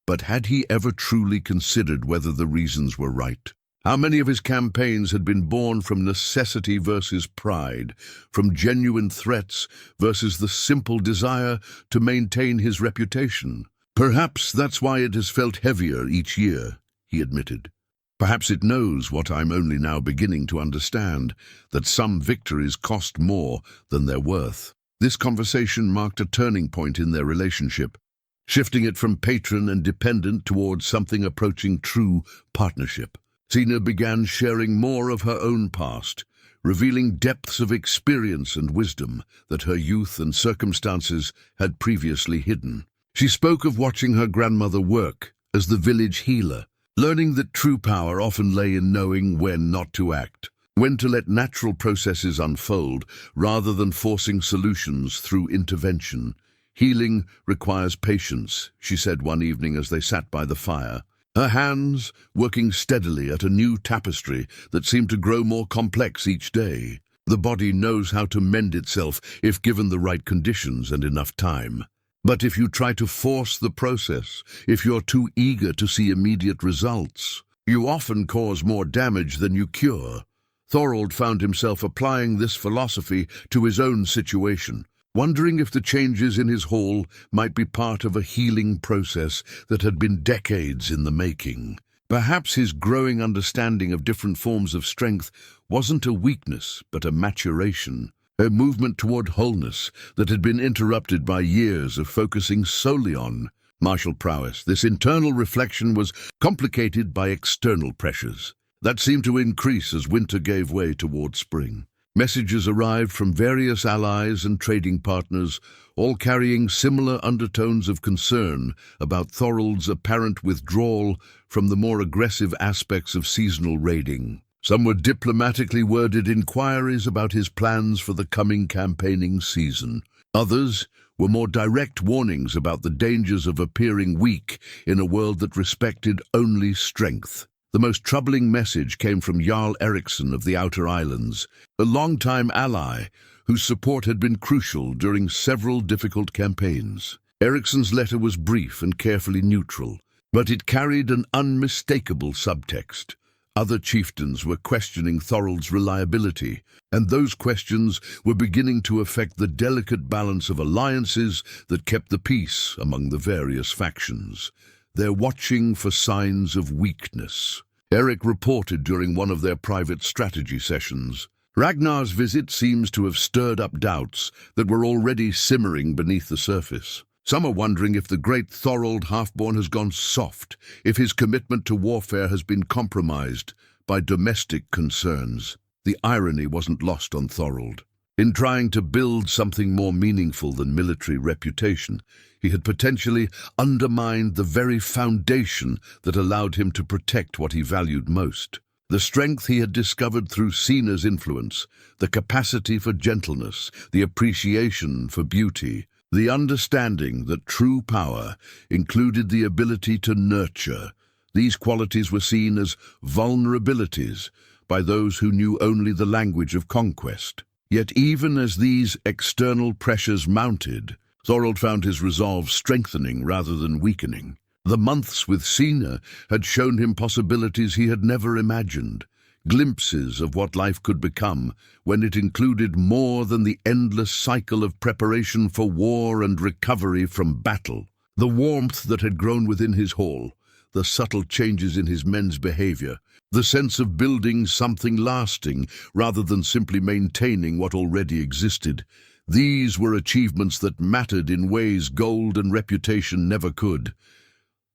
But had he ever truly considered whether the reasons were right? How many of his campaigns had been born from necessity versus pride, from genuine threats versus the simple desire to maintain his reputation? "Perhaps that's why it has felt heavier each year," he admitted. "Perhaps it knows what I'm only now beginning to understand, that some victories cost more than they're worth." This conversation marked a turning point in their relationship, shifting it from patron and dependent towards something approaching true partnership. Sina began sharing more of her own past, revealing depths of experience and wisdom that her youth and circumstances had previously hidden. She spoke of watching her grandmother work as the village healer, learning that true power often lay in knowing when not to act, when to let natural processes unfold rather than forcing solutions through intervention. "Healing requires patience," she said one evening as they sat by the fire, her hands working steadily at a new tapestry that seemed to grow more complex each day. "The body knows how to mend itself if given the right conditions and enough time. But if you try to force the process, if you're too eager to see immediate results, you often cause more damage than you cure." Thorald found himself applying this philosophy to his own situation, wondering if the changes in his hall might be part of a healing process that had been decades in the making. Perhaps his growing understanding of different forms of strength wasn't a weakness, but a maturation, a movement toward wholeness that had been interrupted by years of focusing solely on martial prowess. This internal reflection was complicated by external pressures that seemed to increase as winter gave way toward spring. Messages arrived from various allies and trading partners, all carrying similar undertones of concern about Thorald's apparent withdrawal from the more aggressive aspects of seasonal raiding. Some were diplomatically worded inquiries about his plans for the coming campaigning season. Others were more direct warnings about the dangers of appearing weak in a world that respected only strength. The most troubling message came from Jarl Eriksson of the Outer Islands, a longtime ally whose support had been crucial during several difficult campaigns. Eriksson's letter was brief and carefully neutral, but it carried an unmistakable subtext. Other chieftains were questioning Thorald's reliability, and those questions were beginning to affect the delicate balance of alliances that kept the peace among the various factions. They're watching for signs of weakness. Eric reported during one of their private strategy sessions. Ragnar's visit seems to have stirred up doubts that were already simmering beneath the surface. Some are wondering if the great Thorald Halfborn has gone soft, if his commitment to warfare has been compromised by domestic concerns. The irony wasn't lost on Thorald. In trying to build something more meaningful than military reputation, he had potentially undermined the very foundation that allowed him to protect what he valued most. The strength he had discovered through Sina's influence, the capacity for gentleness, the appreciation for beauty, the understanding that true power included the ability to nurture. These qualities were seen as vulnerabilities by those who knew only the language of conquest. Yet even as these external pressures mounted, Thorald found his resolve strengthening rather than weakening. The months with Sina had shown him possibilities he had never imagined, glimpses of what life could become when it included more than the endless cycle of preparation for war and recovery from battle. The warmth that had grown within his hall, the subtle changes in his men's behavior, the sense of building something lasting rather than simply maintaining what already existed. These were achievements that mattered in ways gold and reputation never could.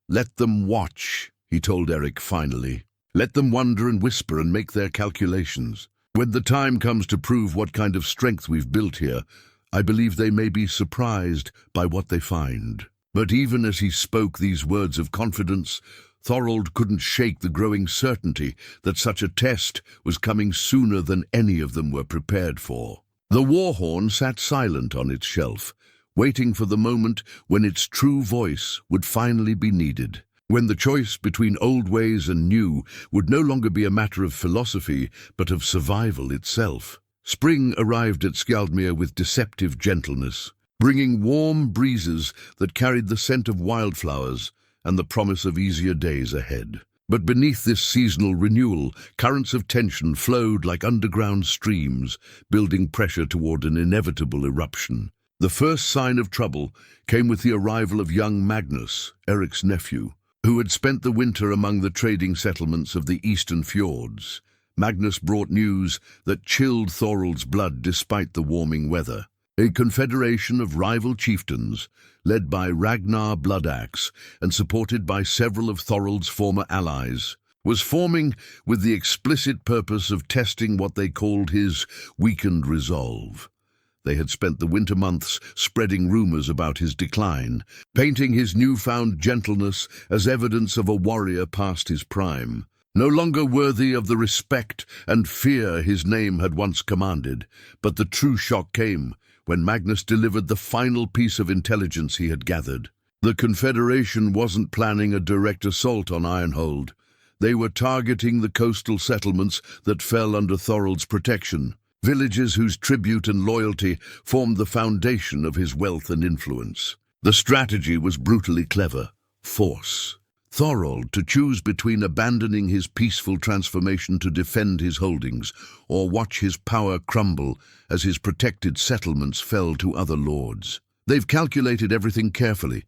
"Let them watch," he told Eric finally. "Let them wonder and whisper and make their calculations. When the time comes to prove what kind of strength we've built here, I believe they may be surprised by what they find." But even as he spoke these words of confidence, Thorald couldn't shake the growing certainty that such a test was coming sooner than any of them were prepared for. The warhorn sat silent on its shelf, waiting for the moment when its true voice would finally be needed, when the choice between old ways and new would no longer be a matter of philosophy, but of survival itself. Spring arrived at Skjaldmere with deceptive gentleness, bringing warm breezes that carried the scent of wildflowers and the promise of easier days ahead. But beneath this seasonal renewal, currents of tension flowed like underground streams, building pressure toward an inevitable eruption. The first sign of trouble came with the arrival of young Magnus, Eric's nephew, who had spent the winter among the trading settlements of the eastern fjords. Magnus brought news that chilled Thorald's blood despite the warming weather. A confederation of rival chieftains, led by Ragnar Bloodaxe and supported by several of Thorald's former allies, was forming with the explicit purpose of testing what they called his weakened resolve. They had spent the winter months spreading rumors about his decline, painting his newfound gentleness as evidence of a warrior past his prime, no longer worthy of the respect and fear his name had once commanded. But the true shock came when Magnus delivered the final piece of intelligence he had gathered. The Confederation wasn't planning a direct assault on Ironhold. They were targeting the coastal settlements that fell under Thorald's protection, villages whose tribute and loyalty formed the foundation of his wealth and influence. The strategy was brutally clever: force. Thorald to choose between abandoning his peaceful transformation to defend his holdings or watch his power crumble as his protected settlements fell to other lords. They've calculated everything carefully.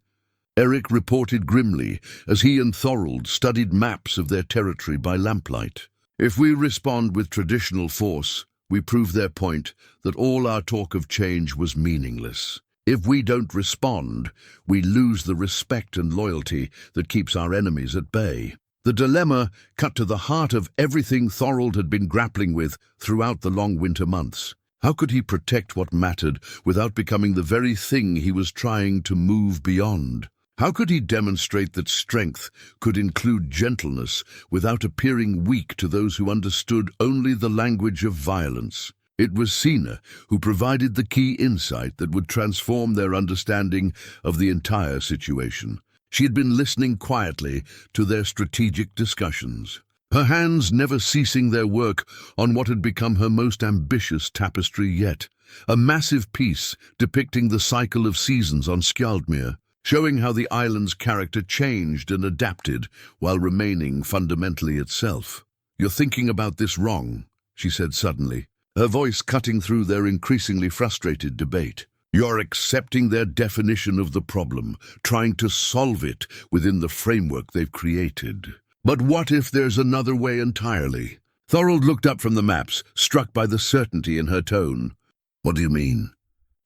Eric reported grimly as he and Thorald studied maps of their territory by lamplight. If we respond with traditional force, we prove their point that all our talk of change was meaningless. If we don't respond, we lose the respect and loyalty that keeps our enemies at bay. The dilemma cut to the heart of everything Thorald had been grappling with throughout the long winter months. How could he protect what mattered without becoming the very thing he was trying to move beyond? How could he demonstrate that strength could include gentleness without appearing weak to those who understood only the language of violence? It was Sina who provided the key insight that would transform their understanding of the entire situation. She had been listening quietly to their strategic discussions, her hands never ceasing their work on what had become her most ambitious tapestry yet, a massive piece depicting the cycle of seasons on Skjaldmere, showing how the island's character changed and adapted while remaining fundamentally itself. "You're thinking about this wrong," she said suddenly, her voice cutting through their increasingly frustrated debate. "You're accepting their definition of the problem, trying to solve it within the framework they've created. But what if there's another way entirely?" Thorald looked up from the maps, struck by the certainty in her tone. "What do you mean?"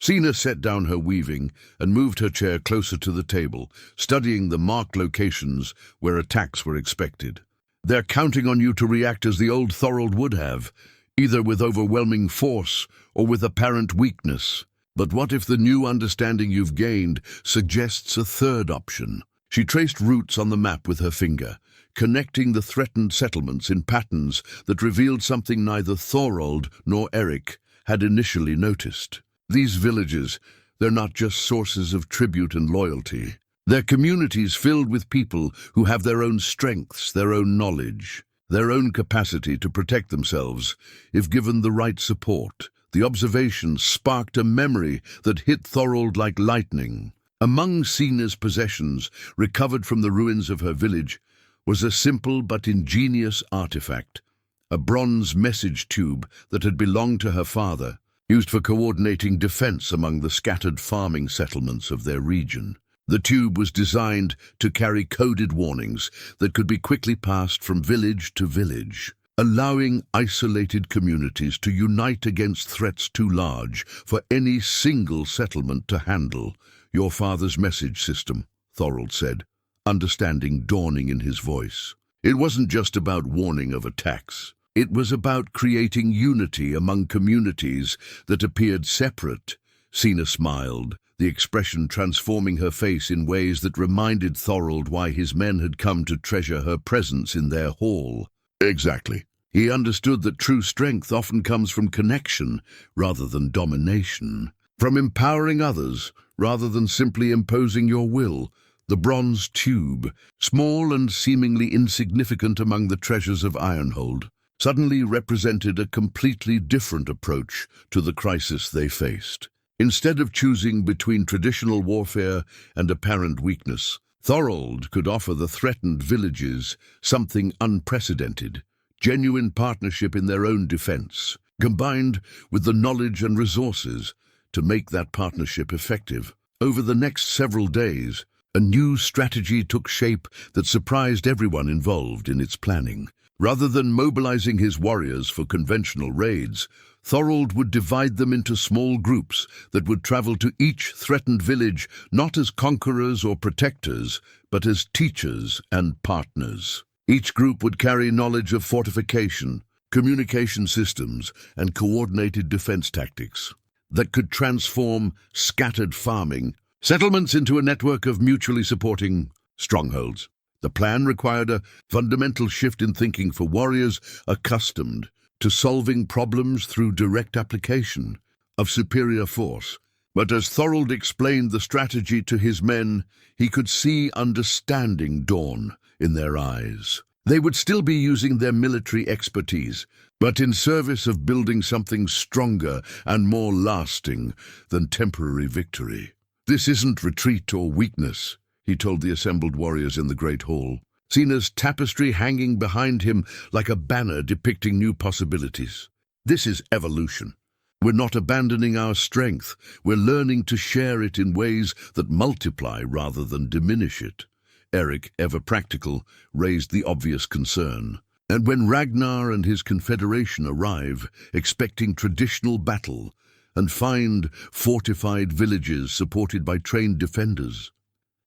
Sina set down her weaving and moved her chair closer to the table, studying the marked locations where attacks were expected. "They're counting on you to react as the old Thorald would have, either with overwhelming force or with apparent weakness. But what if the new understanding you've gained suggests a third option?" She traced routes on the map with her finger, connecting the threatened settlements in patterns that revealed something neither Thorald nor Eric had initially noticed. These villages, they're not just sources of tribute and loyalty. They're communities filled with people who have their own strengths, their own knowledge, their own capacity to protect themselves if given the right support. The observation sparked a memory that hit Thorald like lightning. Among Sina's possessions, recovered from the ruins of her village, was a simple but ingenious artifact, a bronze message tube that had belonged to her father, used for coordinating defense among the scattered farming settlements of their region. The tube was designed to carry coded warnings that could be quickly passed from village to village, allowing isolated communities to unite against threats too large for any single settlement to handle. "Your father's message system," Thorald said, understanding dawning in his voice. It wasn't just about warning of attacks. It was about creating unity among communities that appeared separate. Sina smiled, the expression transforming her face in ways that reminded Thorald why his men had come to treasure her presence in their hall. Exactly. He understood that true strength often comes from connection rather than domination, from empowering others rather than simply imposing your will. The bronze tube, small and seemingly insignificant among the treasures of Ironhold, suddenly represented a completely different approach to the crisis they faced. Instead of choosing between traditional warfare and apparent weakness, Thorald could offer the threatened villages something unprecedented, genuine partnership in their own defense, combined with the knowledge and resources to make that partnership effective. Over the next several days, a new strategy took shape that surprised everyone involved in its planning. Rather than mobilizing his warriors for conventional raids, Thorald would divide them into small groups that would travel to each threatened village not as conquerors or protectors, but as teachers and partners. Each group would carry knowledge of fortification, communication systems, and coordinated defense tactics that could transform scattered farming settlements into a network of mutually supporting strongholds. The plan required a fundamental shift in thinking for warriors accustomed to solving problems through direct application of superior force. But as Thorald explained the strategy to his men, he could see understanding dawn in their eyes. They would still be using their military expertise, but in service of building something stronger and more lasting than temporary victory. "This isn't retreat or weakness," he told the assembled warriors in the Great Hall. Cena's tapestry hanging behind him like a banner depicting new possibilities. This is evolution. We're not abandoning our strength. We're learning to share it in ways that multiply rather than diminish it. Eric, ever practical, raised the obvious concern. And when Ragnar and his confederation arrive, expecting traditional battle, and find fortified villages supported by trained defenders,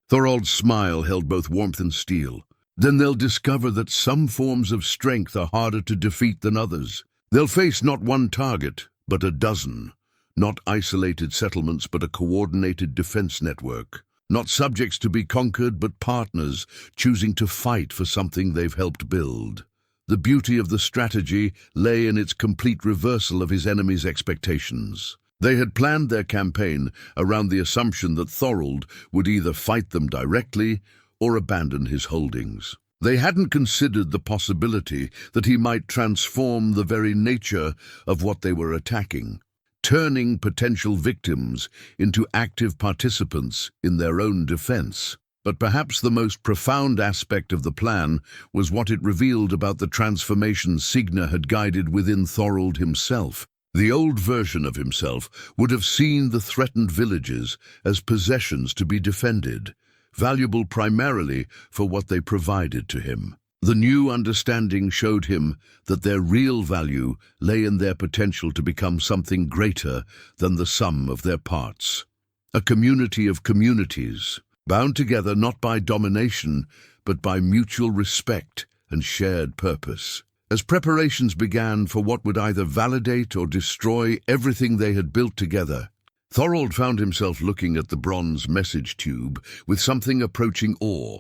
Thorald's smile held both warmth and steel. Then they'll discover that some forms of strength are harder to defeat than others. They'll face not one target, but a dozen. Not isolated settlements, but a coordinated defense network. Not subjects to be conquered, but partners choosing to fight for something they've helped build. The beauty of the strategy lay in its complete reversal of his enemy's expectations. They had planned their campaign around the assumption that Thorald would either fight them directly or abandon his holdings. They hadn't considered the possibility that he might transform the very nature of what they were attacking, turning potential victims into active participants in their own defense. But perhaps the most profound aspect of the plan was what it revealed about the transformation Signa had guided within Thorald himself. The old version of himself would have seen the threatened villages as possessions to be defended, valuable primarily for what they provided to him. The new understanding showed him that their real value lay in their potential to become something greater than the sum of their parts. A community of communities, bound together not by domination, but by mutual respect and shared purpose. As preparations began for what would either validate or destroy everything they had built together, Thorald found himself looking at the bronze message tube with something approaching awe.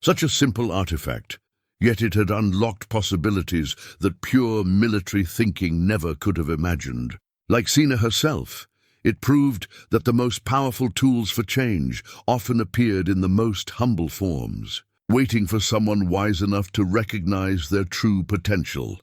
Such a simple artifact, yet it had unlocked possibilities that pure military thinking never could have imagined. Like Cena herself, it proved that the most powerful tools for change often appeared in the most humble forms, waiting for someone wise enough to recognize their true potential.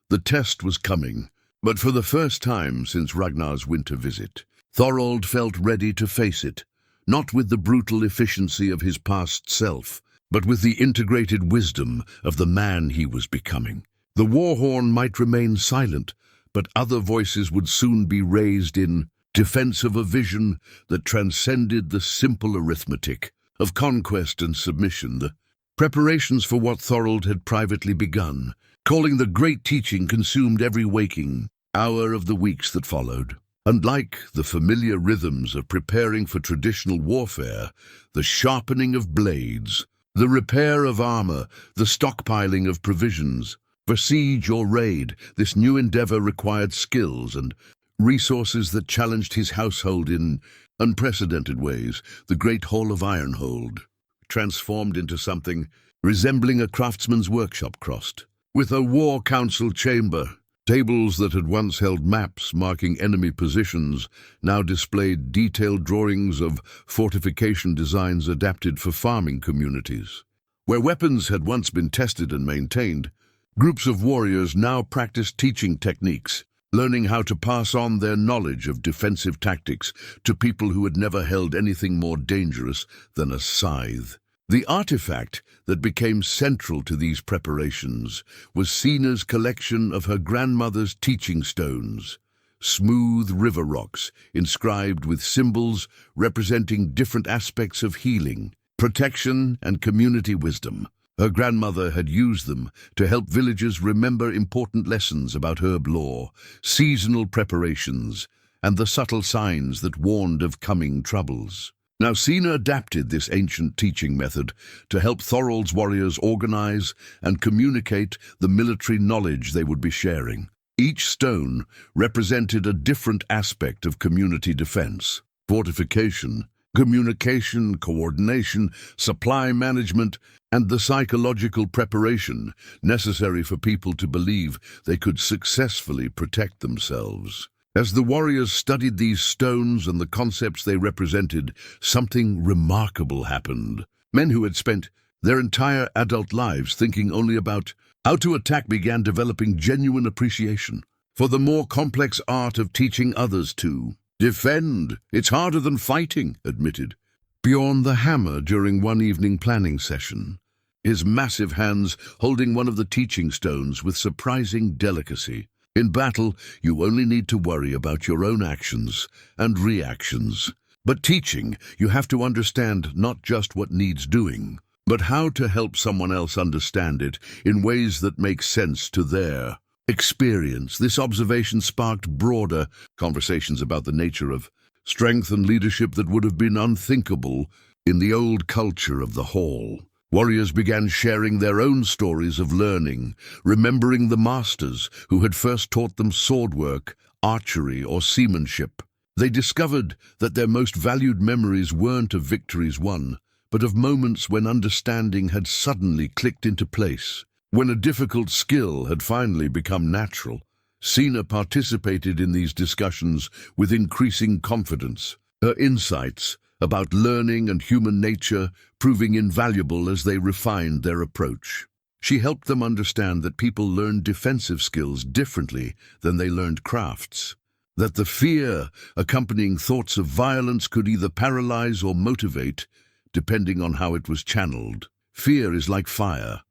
The test was coming, but for the first time since Ragnar's winter visit, Thorald felt ready to face it, not with the brutal efficiency of his past self, but with the integrated wisdom of the man he was becoming. The war horn might remain silent, but other voices would soon be raised in defense of a vision that transcended the simple arithmetic of conquest and submission. The preparations for what Thorald had privately begun, calling the great teaching, consumed every waking hour of the weeks that followed. Unlike the familiar rhythms of preparing for traditional warfare, the sharpening of blades, the repair of armor, the stockpiling of provisions, for siege or raid, this new endeavor required skills and resources that challenged his household in unprecedented ways. The great hall of Ironhold transformed into something resembling a craftsman's workshop crossed, with a war council chamber. Tables that had once held maps marking enemy positions now displayed detailed drawings of fortification designs adapted for farming communities. Where weapons had once been tested and maintained, groups of warriors now practiced teaching techniques, learning how to pass on their knowledge of defensive tactics to people who had never held anything more dangerous than a scythe. The artifact that became central to these preparations was Cena's collection of her grandmother's teaching stones, smooth river rocks inscribed with symbols representing different aspects of healing, protection, and community wisdom. Her grandmother had used them to help villagers remember important lessons about herb lore, seasonal preparations, and the subtle signs that warned of coming troubles. Now Cena adapted this ancient teaching method to help Thorald's warriors organize and communicate the military knowledge they would be sharing. Each stone represented a different aspect of community defense: fortification, communication, coordination, supply management, and the psychological preparation necessary for people to believe they could successfully protect themselves. As the warriors studied these stones and the concepts they represented, something remarkable happened. Men who had spent their entire adult lives thinking only about how to attack began developing genuine appreciation for the more complex art of teaching others to defend. It's harder than fighting, admitted Bjorn the Hammer during one evening planning session. his massive hands holding one of the teaching stones with surprising delicacy. In battle, you only need to worry about your own actions and reactions. But teaching, you have to understand not just what needs doing, but how to help someone else understand it in ways that make sense to their experience. This observation sparked broader conversations about the nature of strength and leadership that would have been unthinkable in the old culture of the hall. Warriors began sharing their own stories of learning, remembering the masters who had first taught them swordwork, archery, or seamanship. They discovered that their most valued memories weren't of victories won, but of moments when understanding had suddenly clicked into place. When a difficult skill had finally become natural, Sina participated in these discussions with increasing confidence. Her insights about learning and human nature proving invaluable as they refined their approach. She helped them understand that people learned defensive skills differently than they learned crafts, that the fear accompanying thoughts of violence could either paralyze or motivate, depending on how it was channeled. Fear is like fire,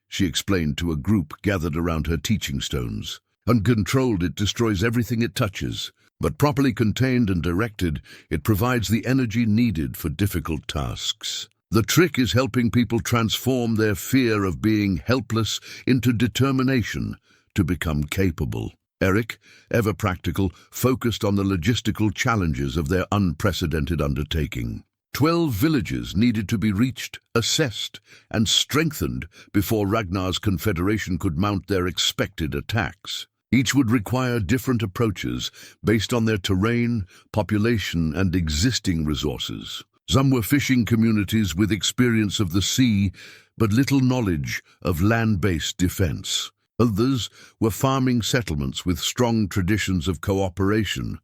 she explained to a group gathered around her teaching stones. Uncontrolled, it destroys everything it touches, but properly contained and directed, it provides the energy needed for difficult tasks. The trick is helping people transform their fear of being helpless into determination to become capable. Eric, ever practical, focused on the logistical challenges of their unprecedented undertaking. 12 villages needed to be reached, assessed, and strengthened before Ragnar's confederation could mount their expected attacks. Each would require different approaches based on their terrain, population, and existing resources. Some were fishing communities with experience of the sea, but little knowledge of land-based defense. Others were farming settlements with strong traditions of cooperation,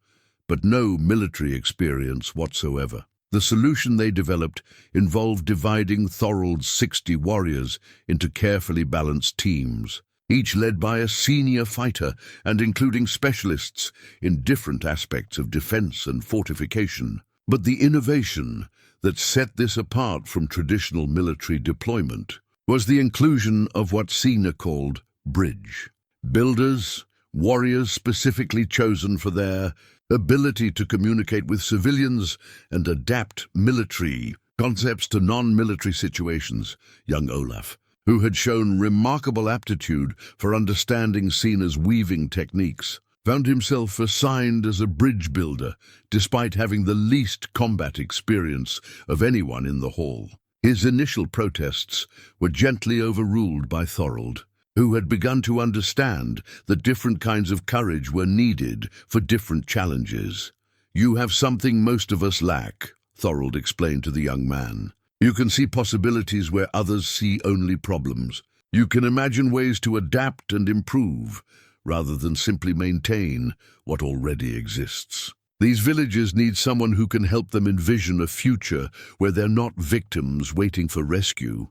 but no military experience whatsoever. The solution they developed involved dividing Thorald's 60 warriors into carefully balanced teams, each led by a senior fighter and including specialists in different aspects of defense and fortification. But the innovation that set this apart from traditional military deployment was the inclusion of what Sina called bridge builders, warriors specifically chosen for their ability to communicate with civilians and adapt military concepts to non-military situations. Young Olaf, who had shown remarkable aptitude for understanding Sina's weaving techniques, found himself assigned as a bridge builder, despite having the least combat experience of anyone in the hall. His initial protests were gently overruled by Thorald, who had begun to understand that different kinds of courage were needed for different challenges. "You have something most of us lack," Thorald explained to the young man. "You can see possibilities where others see only problems. You can imagine ways to adapt and improve, rather than simply maintain what already exists. These villages need someone who can help them envision a future where they're not victims waiting for rescue,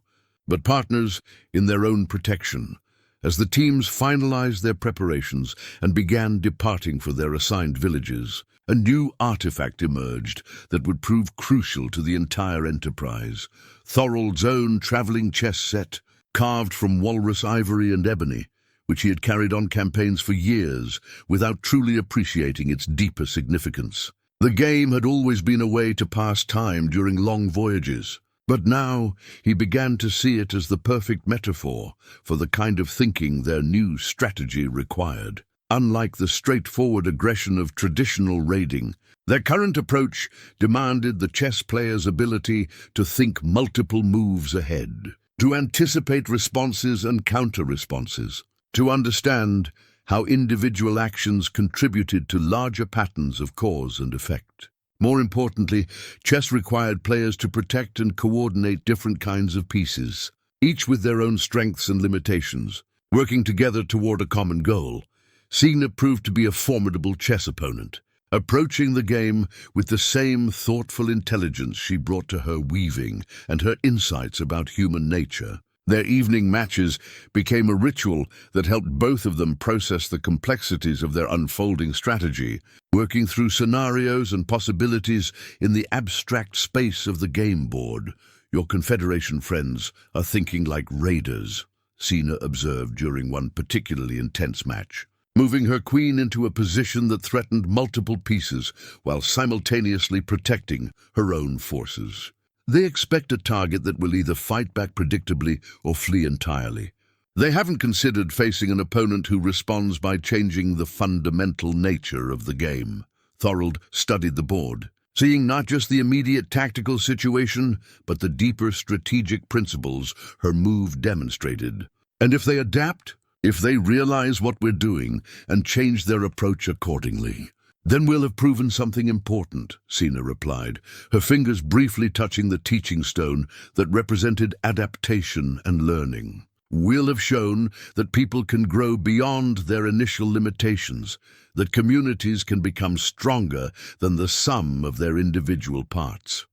but partners in their own protection." As the teams finalized their preparations and began departing for their assigned villages, a new artifact emerged that would prove crucial to the entire enterprise. Thorald's own traveling chess set, carved from walrus ivory and ebony, which he had carried on campaigns for years without truly appreciating its deeper significance. The game had always been a way to pass time during long voyages, but now he began to see it as the perfect metaphor for the kind of thinking their new strategy required. Unlike the straightforward aggression of traditional raiding, their current approach demanded the chess player's ability to think multiple moves ahead, to anticipate responses and counter-responses, to understand how individual actions contributed to larger patterns of cause and effect. More importantly, chess required players to protect and coordinate different kinds of pieces, each with their own strengths and limitations, working together toward a common goal. Sina proved to be a formidable chess opponent, approaching the game with the same thoughtful intelligence she brought to her weaving and her insights about human nature. Their evening matches became a ritual that helped both of them process the complexities of their unfolding strategy, working through scenarios and possibilities in the abstract space of the game board. Your Confederation friends are thinking like raiders, Cena observed during one particularly intense match, moving her queen into a position that threatened multiple pieces while simultaneously protecting her own forces. They expect a target that will either fight back predictably or flee entirely. They haven't considered facing an opponent who responds by changing the fundamental nature of the game. Thorald studied the board, seeing not just the immediate tactical situation, but the deeper strategic principles her move demonstrated. And if they adapt, if they realize what we're doing and change their approach accordingly, then we'll have proven something important, Cena replied, her fingers briefly touching the teaching stone that represented adaptation and learning. We'll have shown that people can grow beyond their initial limitations, that communities can become stronger than the sum of their individual parts.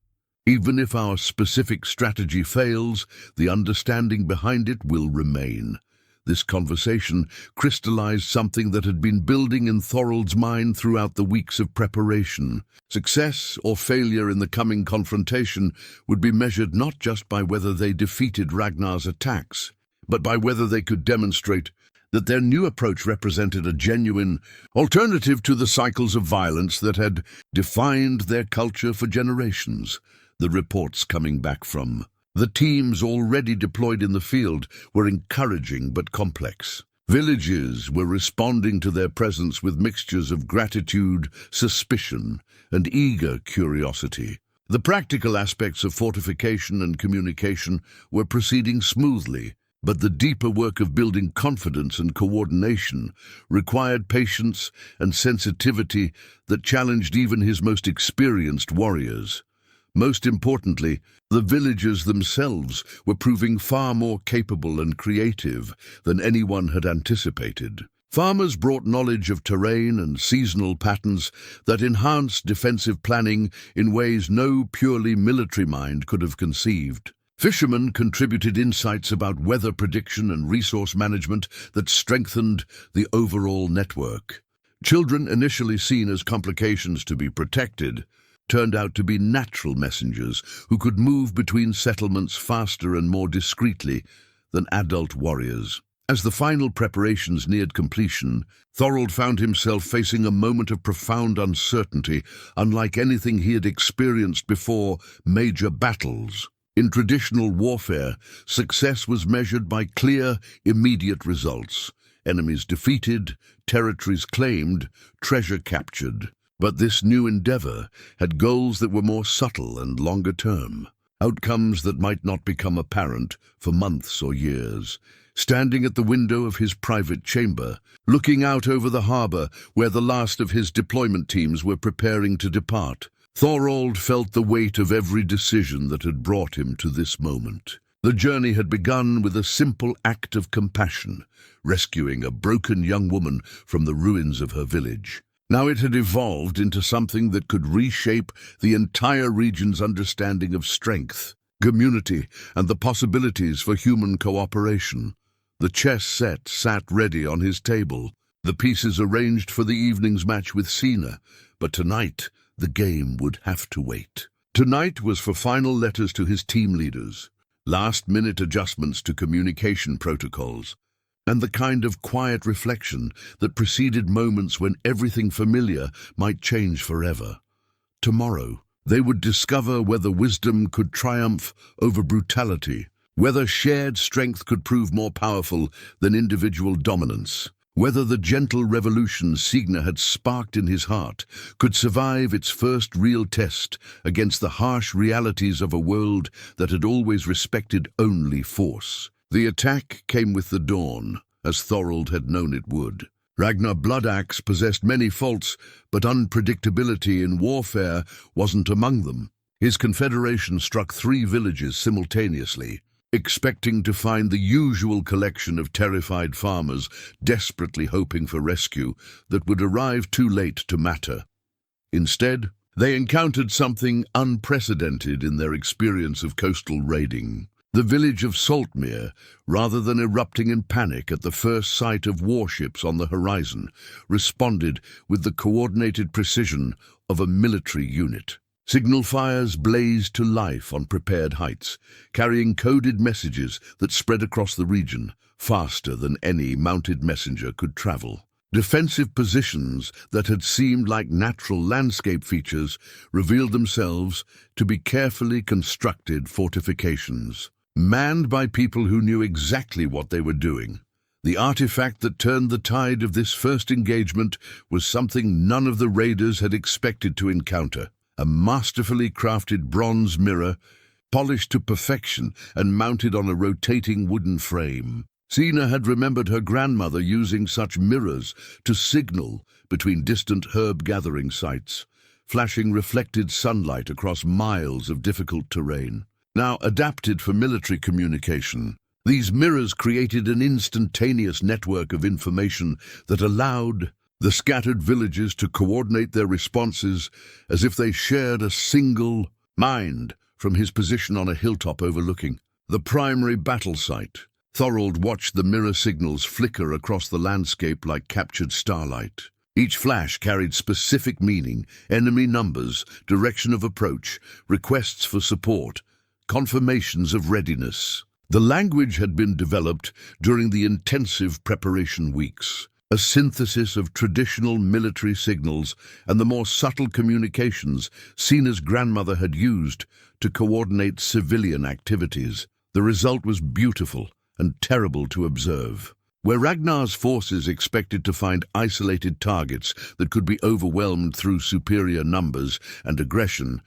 Even if our specific strategy fails, the understanding behind it will remain. This conversation crystallized something that had been building in Thorald's mind throughout the weeks of preparation. Success or failure in the coming confrontation would be measured not just by whether they defeated Ragnar's attacks, but by whether they could demonstrate that their new approach represented a genuine alternative to the cycles of violence that had defined their culture for generations. The reports coming back from the teams already deployed in the field were encouraging but complex. Villages were responding to their presence with mixtures of gratitude, suspicion, and eager curiosity. The practical aspects of fortification and communication were proceeding smoothly, but the deeper work of building confidence and coordination required patience and sensitivity that challenged even his most experienced warriors. Most importantly, the villagers themselves were proving far more capable and creative than anyone had anticipated. Farmers brought knowledge of terrain and seasonal patterns that enhanced defensive planning in ways no purely military mind could have conceived. Fishermen contributed insights about weather prediction and resource management that strengthened the overall network. Children, initially seen as complications to be protected, turned out to be natural messengers who could move between settlements faster and more discreetly than adult warriors. As the final preparations neared completion, Thorald found himself facing a moment of profound uncertainty, unlike anything he had experienced before major battles. In traditional warfare, success was measured by clear, immediate results. Enemies defeated, territories claimed, treasure captured. But this new endeavor had goals that were more subtle and longer term, outcomes that might not become apparent for months or years. Standing at the window of his private chamber, looking out over the harbor where the last of his deployment teams were preparing to depart, Thorald felt the weight of every decision that had brought him to this moment. The journey had begun with a simple act of compassion, rescuing a broken young woman from the ruins of her village. Now it had evolved into something that could reshape the entire region's understanding of strength, community, and the possibilities for human cooperation. The chess set sat ready on his table, the pieces arranged for the evening's match with Cena, but tonight the game would have to wait. Tonight was for final letters to his team leaders, last-minute adjustments to communication protocols, and the kind of quiet reflection that preceded moments when everything familiar might change forever. Tomorrow, they would discover whether wisdom could triumph over brutality, whether shared strength could prove more powerful than individual dominance, whether the gentle revolution Cena had sparked in his heart could survive its first real test against the harsh realities of a world that had always respected only force. The attack came with the dawn, as Thorald had known it would. Ragnar Bloodaxe possessed many faults, but unpredictability in warfare wasn't among them. His confederation struck 3 villages simultaneously, expecting to find the usual collection of terrified farmers desperately hoping for rescue that would arrive too late to matter. Instead, they encountered something unprecedented in their experience of coastal raiding. The village of Saltmere, rather than erupting in panic at the first sight of warships on the horizon, responded with the coordinated precision of a military unit. Signal fires blazed to life on prepared heights, carrying coded messages that spread across the region faster than any mounted messenger could travel. Defensive positions that had seemed like natural landscape features revealed themselves to be carefully constructed fortifications, manned by people who knew exactly what they were doing. The artifact that turned the tide of this first engagement was something none of the raiders had expected to encounter: a masterfully crafted bronze mirror, polished to perfection and mounted on a rotating wooden frame. Sina had remembered her grandmother using such mirrors to signal between distant herb-gathering sites, flashing reflected sunlight across miles of difficult terrain. Now adapted for military communication, these mirrors created an instantaneous network of information that allowed the scattered villages to coordinate their responses as if they shared a single mind. From his position on a hilltop overlooking the primary battle site, Thorald watched the mirror signals flicker across the landscape like captured starlight. Each flash carried specific meaning: enemy numbers, direction of approach, requests for support, confirmations of readiness. The language had been developed during the intensive preparation weeks, a synthesis of traditional military signals and the more subtle communications Sina's grandmother had used to coordinate civilian activities. The result was beautiful and terrible to observe. Where Ragnar's forces expected to find isolated targets that could be overwhelmed through superior numbers and aggression,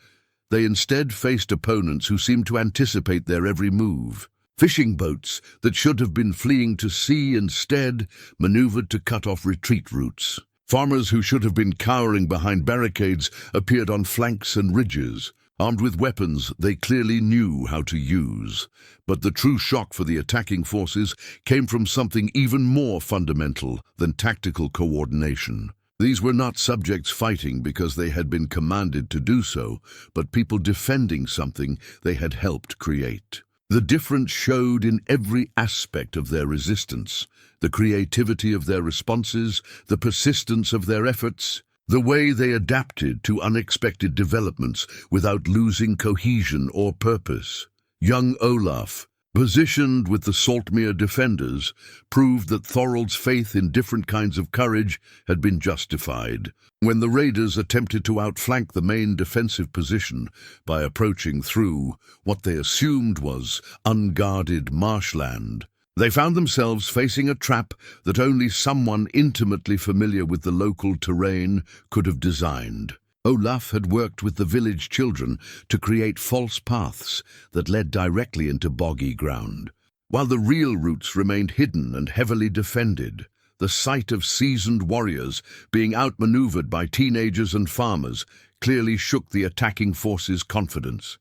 they instead faced opponents who seemed to anticipate their every move. Fishing boats that should have been fleeing to sea instead maneuvered to cut off retreat routes. Farmers who should have been cowering behind barricades appeared on flanks and ridges, armed with weapons they clearly knew how to use. But the true shock for the attacking forces came from something even more fundamental than tactical coordination. These were not subjects fighting because they had been commanded to do so, but people defending something they had helped create. The difference showed in every aspect of their resistance: the creativity of their responses, the persistence of their efforts, the way they adapted to unexpected developments without losing cohesion or purpose. Young Olaf, positioned with the Saltmere defenders, proved that Thorald's faith in different kinds of courage had been justified. When the raiders attempted to outflank the main defensive position by approaching through what they assumed was unguarded marshland, they found themselves facing a trap that only someone intimately familiar with the local terrain could have designed. Olaf had worked with the village children to create false paths that led directly into boggy ground, while the real routes remained hidden and heavily defended. The sight of seasoned warriors being outmaneuvered by teenagers and farmers clearly shook the attacking forces' confidence.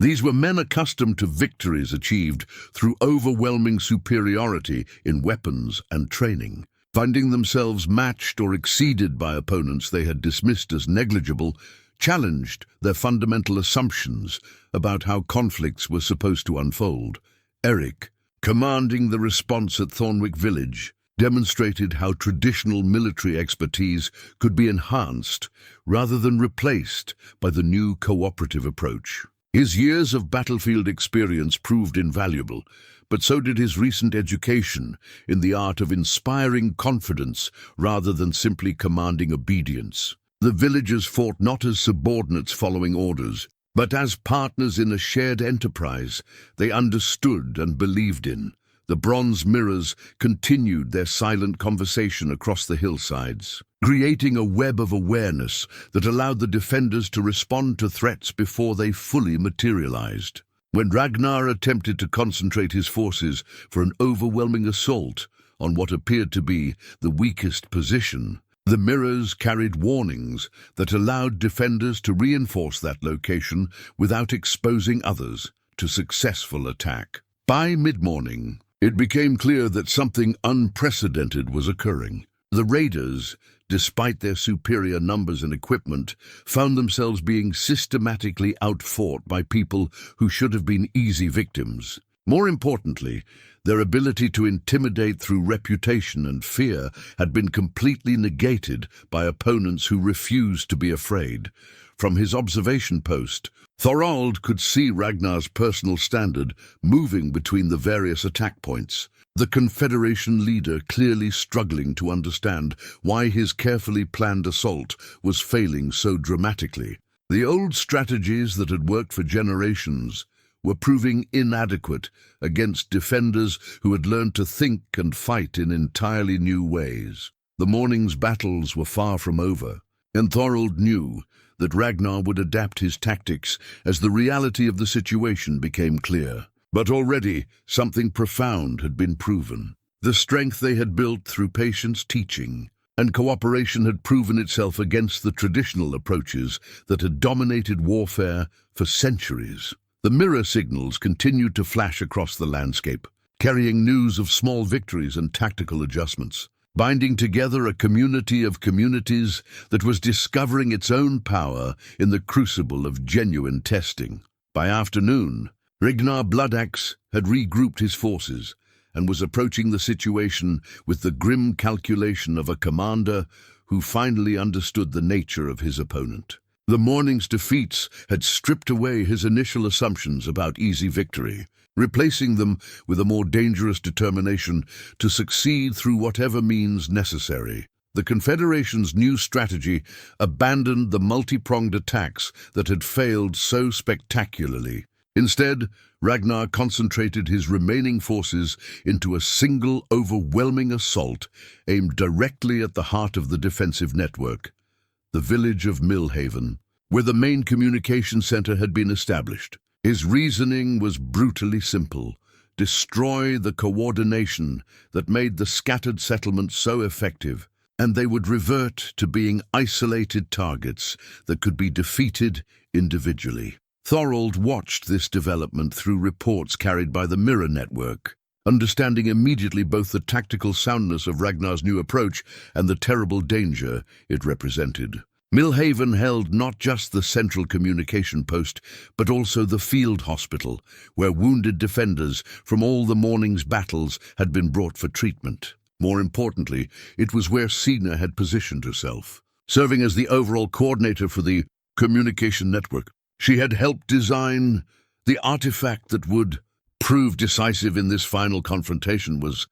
These were men accustomed to victories achieved through overwhelming superiority in weapons and training. Finding themselves matched or exceeded by opponents they had dismissed as negligible, challenged their fundamental assumptions about how conflicts were supposed to unfold. Eric, commanding the response at Thornwick Village, demonstrated how traditional military expertise could be enhanced rather than replaced by the new cooperative approach. His years of battlefield experience proved invaluable, but so did his recent education in the art of inspiring confidence rather than simply commanding obedience. The villagers fought not as subordinates following orders, but as partners in a shared enterprise they understood and believed in. The bronze mirrors continued their silent conversation across the hillsides, creating a web of awareness that allowed the defenders to respond to threats before they fully materialized. When Ragnar attempted to concentrate his forces for an overwhelming assault on what appeared to be the weakest position, the mirrors carried warnings that allowed defenders to reinforce that location without exposing others to successful attack. By mid-morning, it became clear that something unprecedented was occurring. The raiders, despite their superior numbers and equipment, found themselves being systematically outfought by people who should have been easy victims. More importantly, their ability to intimidate through reputation and fear had been completely negated by opponents who refused to be afraid. From his observation post, Thorald could see Ragnar's personal standard moving between the various attack points, the Confederation leader clearly struggling to understand why his carefully planned assault was failing so dramatically. The old strategies that had worked for generations were proving inadequate against defenders who had learned to think and fight in entirely new ways. The morning's battles were far from over, and Thorald knew that Ragnar would adapt his tactics as the reality of the situation became clear. But already something profound had been proven. The strength they had built through patience, teaching, and cooperation had proven itself against the traditional approaches that had dominated warfare for centuries. The mirror signals continued to flash across the landscape, carrying news of small victories and tactical adjustments, binding together a community of communities that was discovering its own power in the crucible of genuine testing. By afternoon, Ragnar Bloodaxe had regrouped his forces and was approaching the situation with the grim calculation of a commander who finally understood the nature of his opponent. The morning's defeats had stripped away his initial assumptions about easy victory, replacing them with a more dangerous determination to succeed through whatever means necessary. The Confederation's new strategy abandoned the multi-pronged attacks that had failed so spectacularly. Instead, Ragnar concentrated his remaining forces into a single overwhelming assault aimed directly at the heart of the defensive network, the village of Millhaven, where the main communication center had been established. His reasoning was brutally simple: destroy the coordination that made the scattered settlements so effective, and they would revert to being isolated targets that could be defeated individually. Thorald watched this development through reports carried by the Mirror Network, understanding immediately both the tactical soundness of Ragnar's new approach and the terrible danger it represented. Millhaven held not just the central communication post, but also the field hospital, where wounded defenders from all the morning's battles had been brought for treatment. More importantly, it was where Sina had positioned herself. Serving as the overall coordinator for the communication network, she had helped design the artifact that would prove decisive in this final confrontation. Was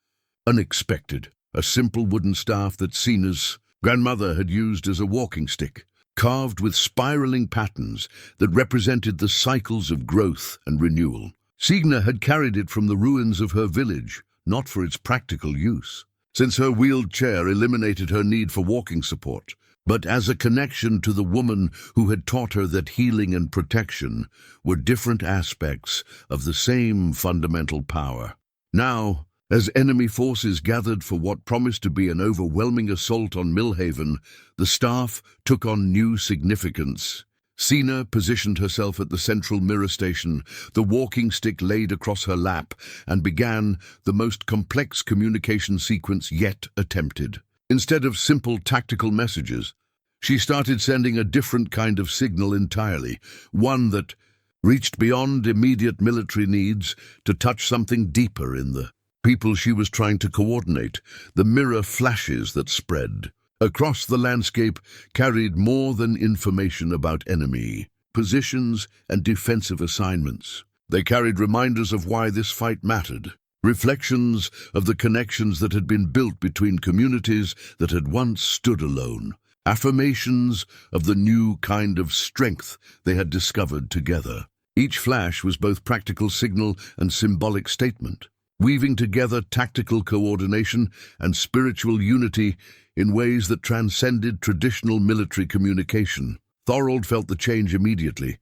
unexpected. A simple wooden staff that Sina's grandmother had used as a walking stick, carved with spiraling patterns that represented the cycles of growth and renewal. Sina had carried it from the ruins of her village, not for its practical use, since her wheeled chair eliminated her need for walking support, but as a connection to the woman who had taught her that healing and protection were different aspects of the same fundamental power. Now, as enemy forces gathered for what promised to be an overwhelming assault on Millhaven, the staff took on new significance. Sina positioned herself at the central mirror station, the walking stick laid across her lap, and began the most complex communication sequence yet attempted. Instead of simple tactical messages, she started sending a different kind of signal entirely, one that reached beyond immediate military needs to touch something deeper in the people she was trying to coordinate. The mirror flashes that spread across the landscape carried more than information about enemy positions and defensive assignments. They carried reminders of why this fight mattered, reflections of the connections that had been built between communities that had once stood alone, affirmations of the new kind of strength they had discovered together. Each flash was both practical signal and symbolic statement, weaving together tactical coordination and spiritual unity in ways that transcended traditional military communication. Thorald felt the change immediately,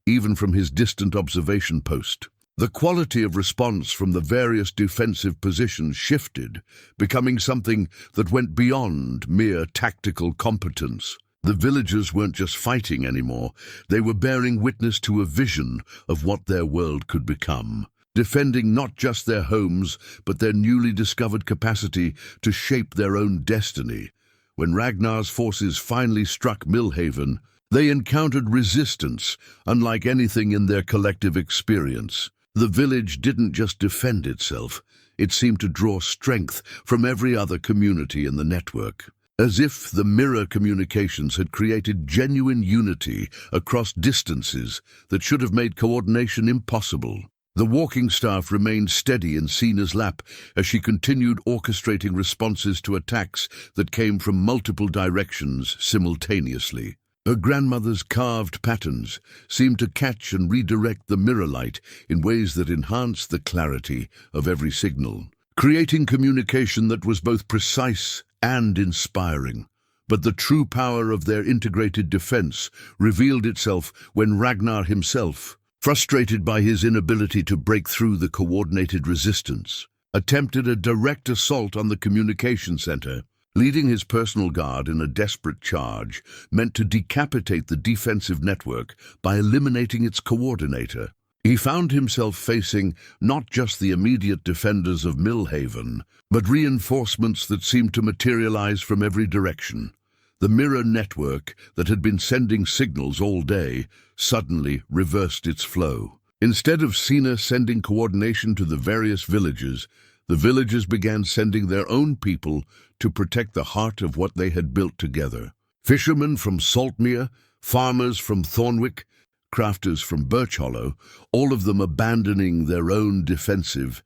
even from his distant observation post. The quality of response from the various defensive positions shifted, becoming something that went beyond mere tactical competence. The villagers weren't just fighting anymore, they were bearing witness to a vision of what their world could become, defending not just their homes, but their newly discovered capacity to shape their own destiny. When Ragnar's forces finally struck Millhaven, they encountered resistance unlike anything in their collective experience. The village didn't just defend itself, it seemed to draw strength from every other community in the network. as if the mirror communications had created genuine unity across distances that should have made coordination impossible. The walking staff remained steady in Sina's lap as she continued orchestrating responses to attacks that came from multiple directions simultaneously. Her grandmother's carved patterns seemed to catch and redirect the mirror light in ways that enhanced the clarity of every signal, creating communication that was both precise and inspiring. But the true power of their integrated defense revealed itself when Ragnar himself, frustrated by his inability to break through the coordinated resistance, attempted a direct assault on the communication center, leading his personal guard in a desperate charge meant to decapitate the defensive network by eliminating its coordinator. He found himself facing not just the immediate defenders of Millhaven, but reinforcements that seemed to materialize from every direction. The mirror network that had been sending signals all day suddenly reversed its flow. Instead of Sina sending coordination to the various villages, the villagers began sending their own people to protect the heart of what they had built together. Fishermen from Saltmere, farmers from Thornwick, crafters from Birch Hollow, all of them abandoning their own defensive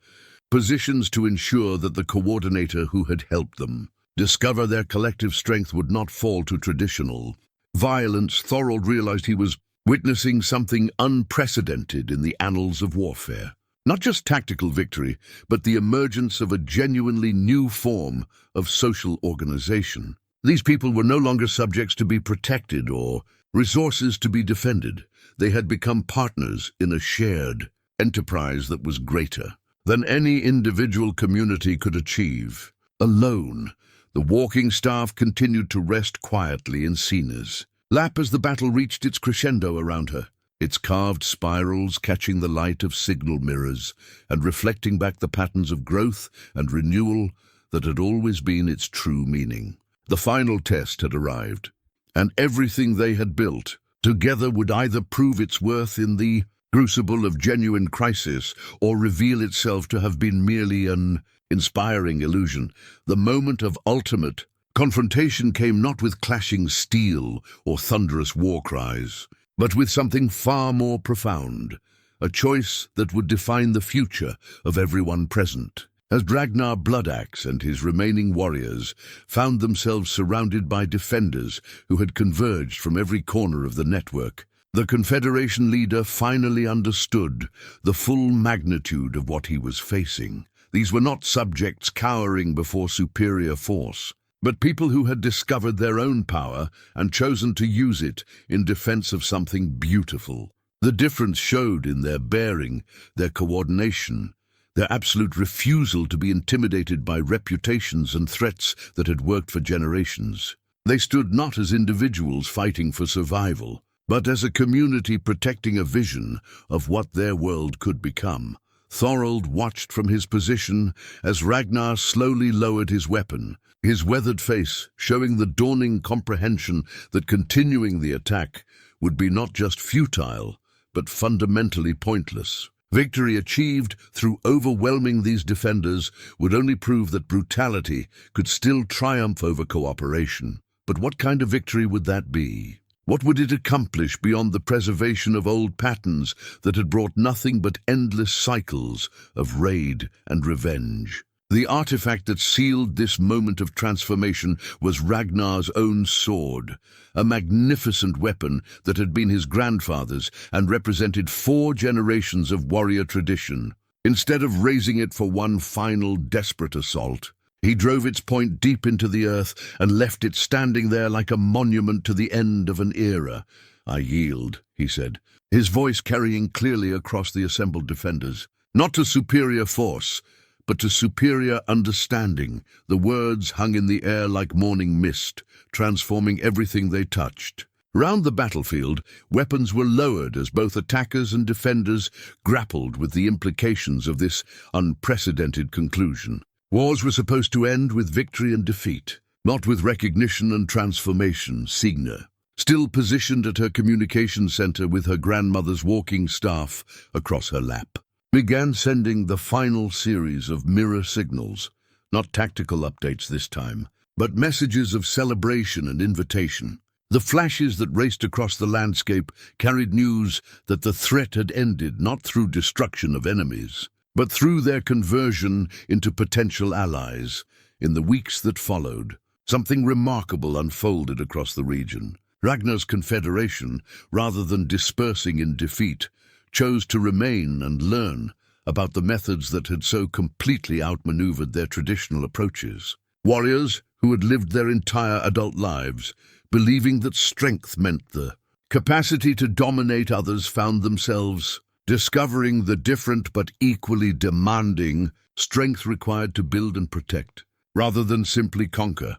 positions to ensure that the coordinator who had helped them discover their collective strength would not fall to traditional violence. Thorald realized he was witnessing something unprecedented in the annals of warfare. Not just tactical victory, but the emergence of a genuinely new form of social organization. These people were no longer subjects to be protected or resources to be defended. They had become partners in a shared enterprise that was greater than any individual community could achieve. Alone, the walking staff continued to rest quietly in Sina's lap as the battle reached its crescendo around her, its carved spirals catching the light of signal mirrors and reflecting back the patterns of growth and renewal that had always been its true meaning. The final test had arrived, and everything they had built together would either prove its worth in the crucible of genuine crisis or reveal itself to have been merely an inspiring illusion. The moment of ultimate confrontation came not with clashing steel or thunderous war cries, but with something far more profound, a choice that would define the future of everyone present. As Ragnar Bloodaxe and his remaining warriors found themselves surrounded by defenders who had converged from every corner of the network, the Confederation leader finally understood the full magnitude of what he was facing. These were not subjects cowering before superior force, but people who had discovered their own power and chosen to use it in defense of something beautiful. The difference showed in their bearing, their coordination, their absolute refusal to be intimidated by reputations and threats that had worked for generations. They stood not as individuals fighting for survival, but as a community protecting a vision of what their world could become. Thorald watched from his position as Ragnar slowly lowered his weapon, his weathered face showing the dawning comprehension that continuing the attack would be not just futile, but fundamentally pointless. Victory achieved through overwhelming these defenders would only prove that brutality could still triumph over cooperation. But what kind of victory would that be? What would it accomplish beyond the preservation of old patterns that had brought nothing but endless cycles of raid and revenge? The artifact that sealed this moment of transformation was Ragnar's own sword, a magnificent weapon that had been his grandfather's and represented 4 generations of warrior tradition. Instead of raising it for one final desperate assault, he drove its point deep into the earth and left it standing there like a monument to the end of an era. "I yield," he said, his voice carrying clearly across the assembled defenders. Not to superior force, but to superior understanding. The words hung in the air like morning mist, transforming everything they touched. Round the battlefield, weapons were lowered as both attackers and defenders grappled with the implications of this unprecedented conclusion. Wars were supposed to end with victory and defeat, not with recognition and transformation. Signa, still positioned at her communication center with her grandmother's walking staff across her lap, began sending the final series of mirror signals, not tactical updates this time, but messages of celebration and invitation. The flashes that raced across the landscape carried news that the threat had ended not through destruction of enemies, but through their conversion into potential allies. In the weeks that followed, something remarkable unfolded across the region. Ragnar's confederation, rather than dispersing in defeat, chose to remain and learn about the methods that had so completely outmaneuvered their traditional approaches. Warriors who had lived their entire adult lives believing that strength meant the capacity to dominate others found themselves discovering the different but equally demanding strength required to build and protect, rather than simply conquer.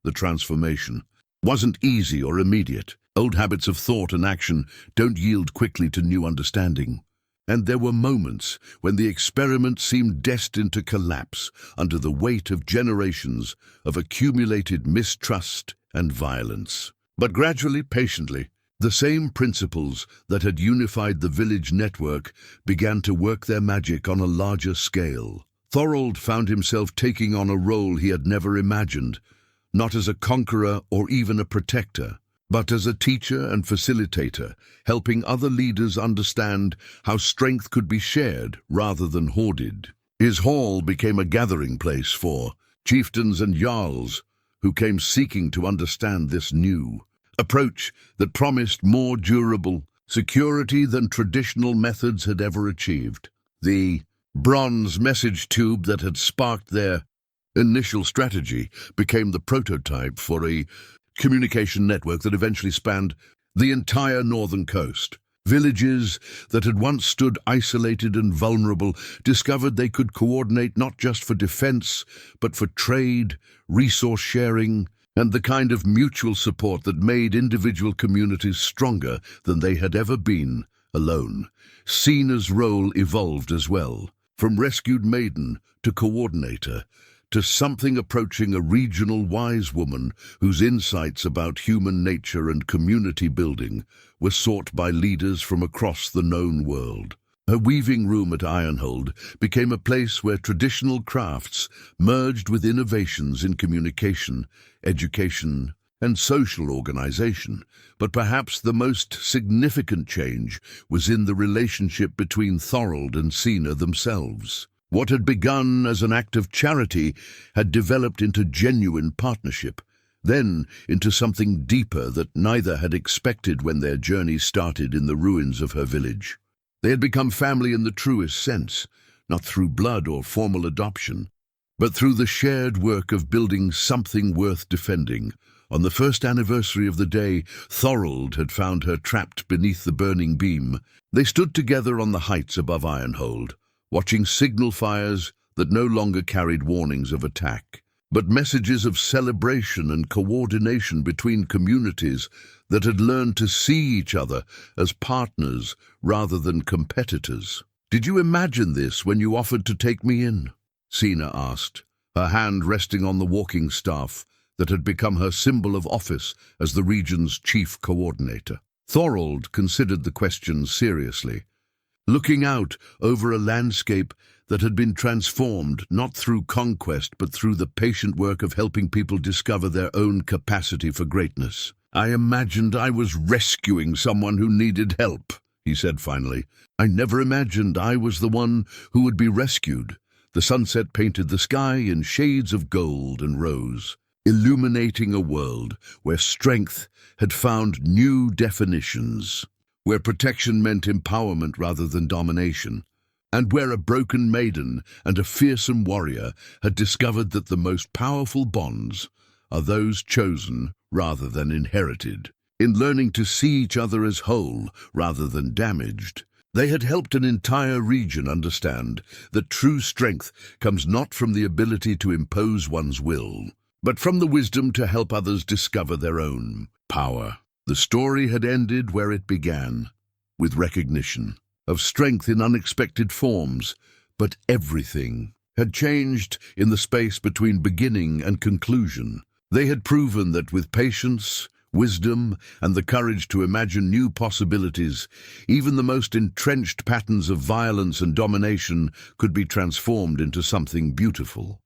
The transformation wasn't easy or immediate. Old habits of thought and action don't yield quickly to new understanding. And there were moments when the experiment seemed destined to collapse under the weight of generations of accumulated mistrust and violence. But gradually, patiently, the same principles that had unified the village network began to work their magic on a larger scale. Thorald found himself taking on a role he had never imagined, not as a conqueror or even a protector, but as a teacher and facilitator, helping other leaders understand how strength could be shared rather than hoarded. His hall became a gathering place for chieftains and jarls who came seeking to understand this new approach that promised more durable security than traditional methods had ever achieved. The bronze message tube that had sparked their initial strategy became the prototype for a communication network that eventually spanned the entire northern coast. Villages that had once stood isolated and vulnerable discovered they could coordinate not just for defense, but for trade, resource sharing, and the kind of mutual support that made individual communities stronger than they had ever been alone. Sina's role evolved as well, from rescued maiden to coordinator, to something approaching a regional wise woman whose insights about human nature and community building were sought by leaders from across the known world. Her weaving room at Ironhold became a place where traditional crafts merged with innovations in communication, education, and social organization. But perhaps the most significant change was in the relationship between Thorald and Sina themselves. What had begun as an act of charity had developed into genuine partnership, then into something deeper that neither had expected when their journey started in the ruins of her village. They had become family in the truest sense, not through blood or formal adoption, but through the shared work of building something worth defending. On the first anniversary of the day Thorald had found her trapped beneath the burning beam, they stood together on the heights above Ironhold, watching signal fires that no longer carried warnings of attack, but messages of celebration and coordination between communities that had learned to see each other as partners rather than competitors. "Did you imagine this when you offered to take me in?" Sina asked, her hand resting on the walking staff that had become her symbol of office as the region's chief coordinator. Thorald considered the question seriously, looking out over a landscape that had been transformed not through conquest but through the patient work of helping people discover their own capacity for greatness. "I imagined I was rescuing someone who needed help," he said finally. "I never imagined I was the one who would be rescued." The sunset painted the sky in shades of gold and rose, illuminating a world where strength had found new definitions, where protection meant empowerment rather than domination, and where a broken maiden and a fearsome warrior had discovered that the most powerful bonds are those chosen rather than inherited. In learning to see each other as whole rather than damaged, they had helped an entire region understand that true strength comes not from the ability to impose one's will, but from the wisdom to help others discover their own power. The story had ended where it began, with recognition of strength in unexpected forms, but everything had changed in the space between beginning and conclusion. They had proven that with patience, wisdom, and the courage to imagine new possibilities, even the most entrenched patterns of violence and domination could be transformed into something beautiful.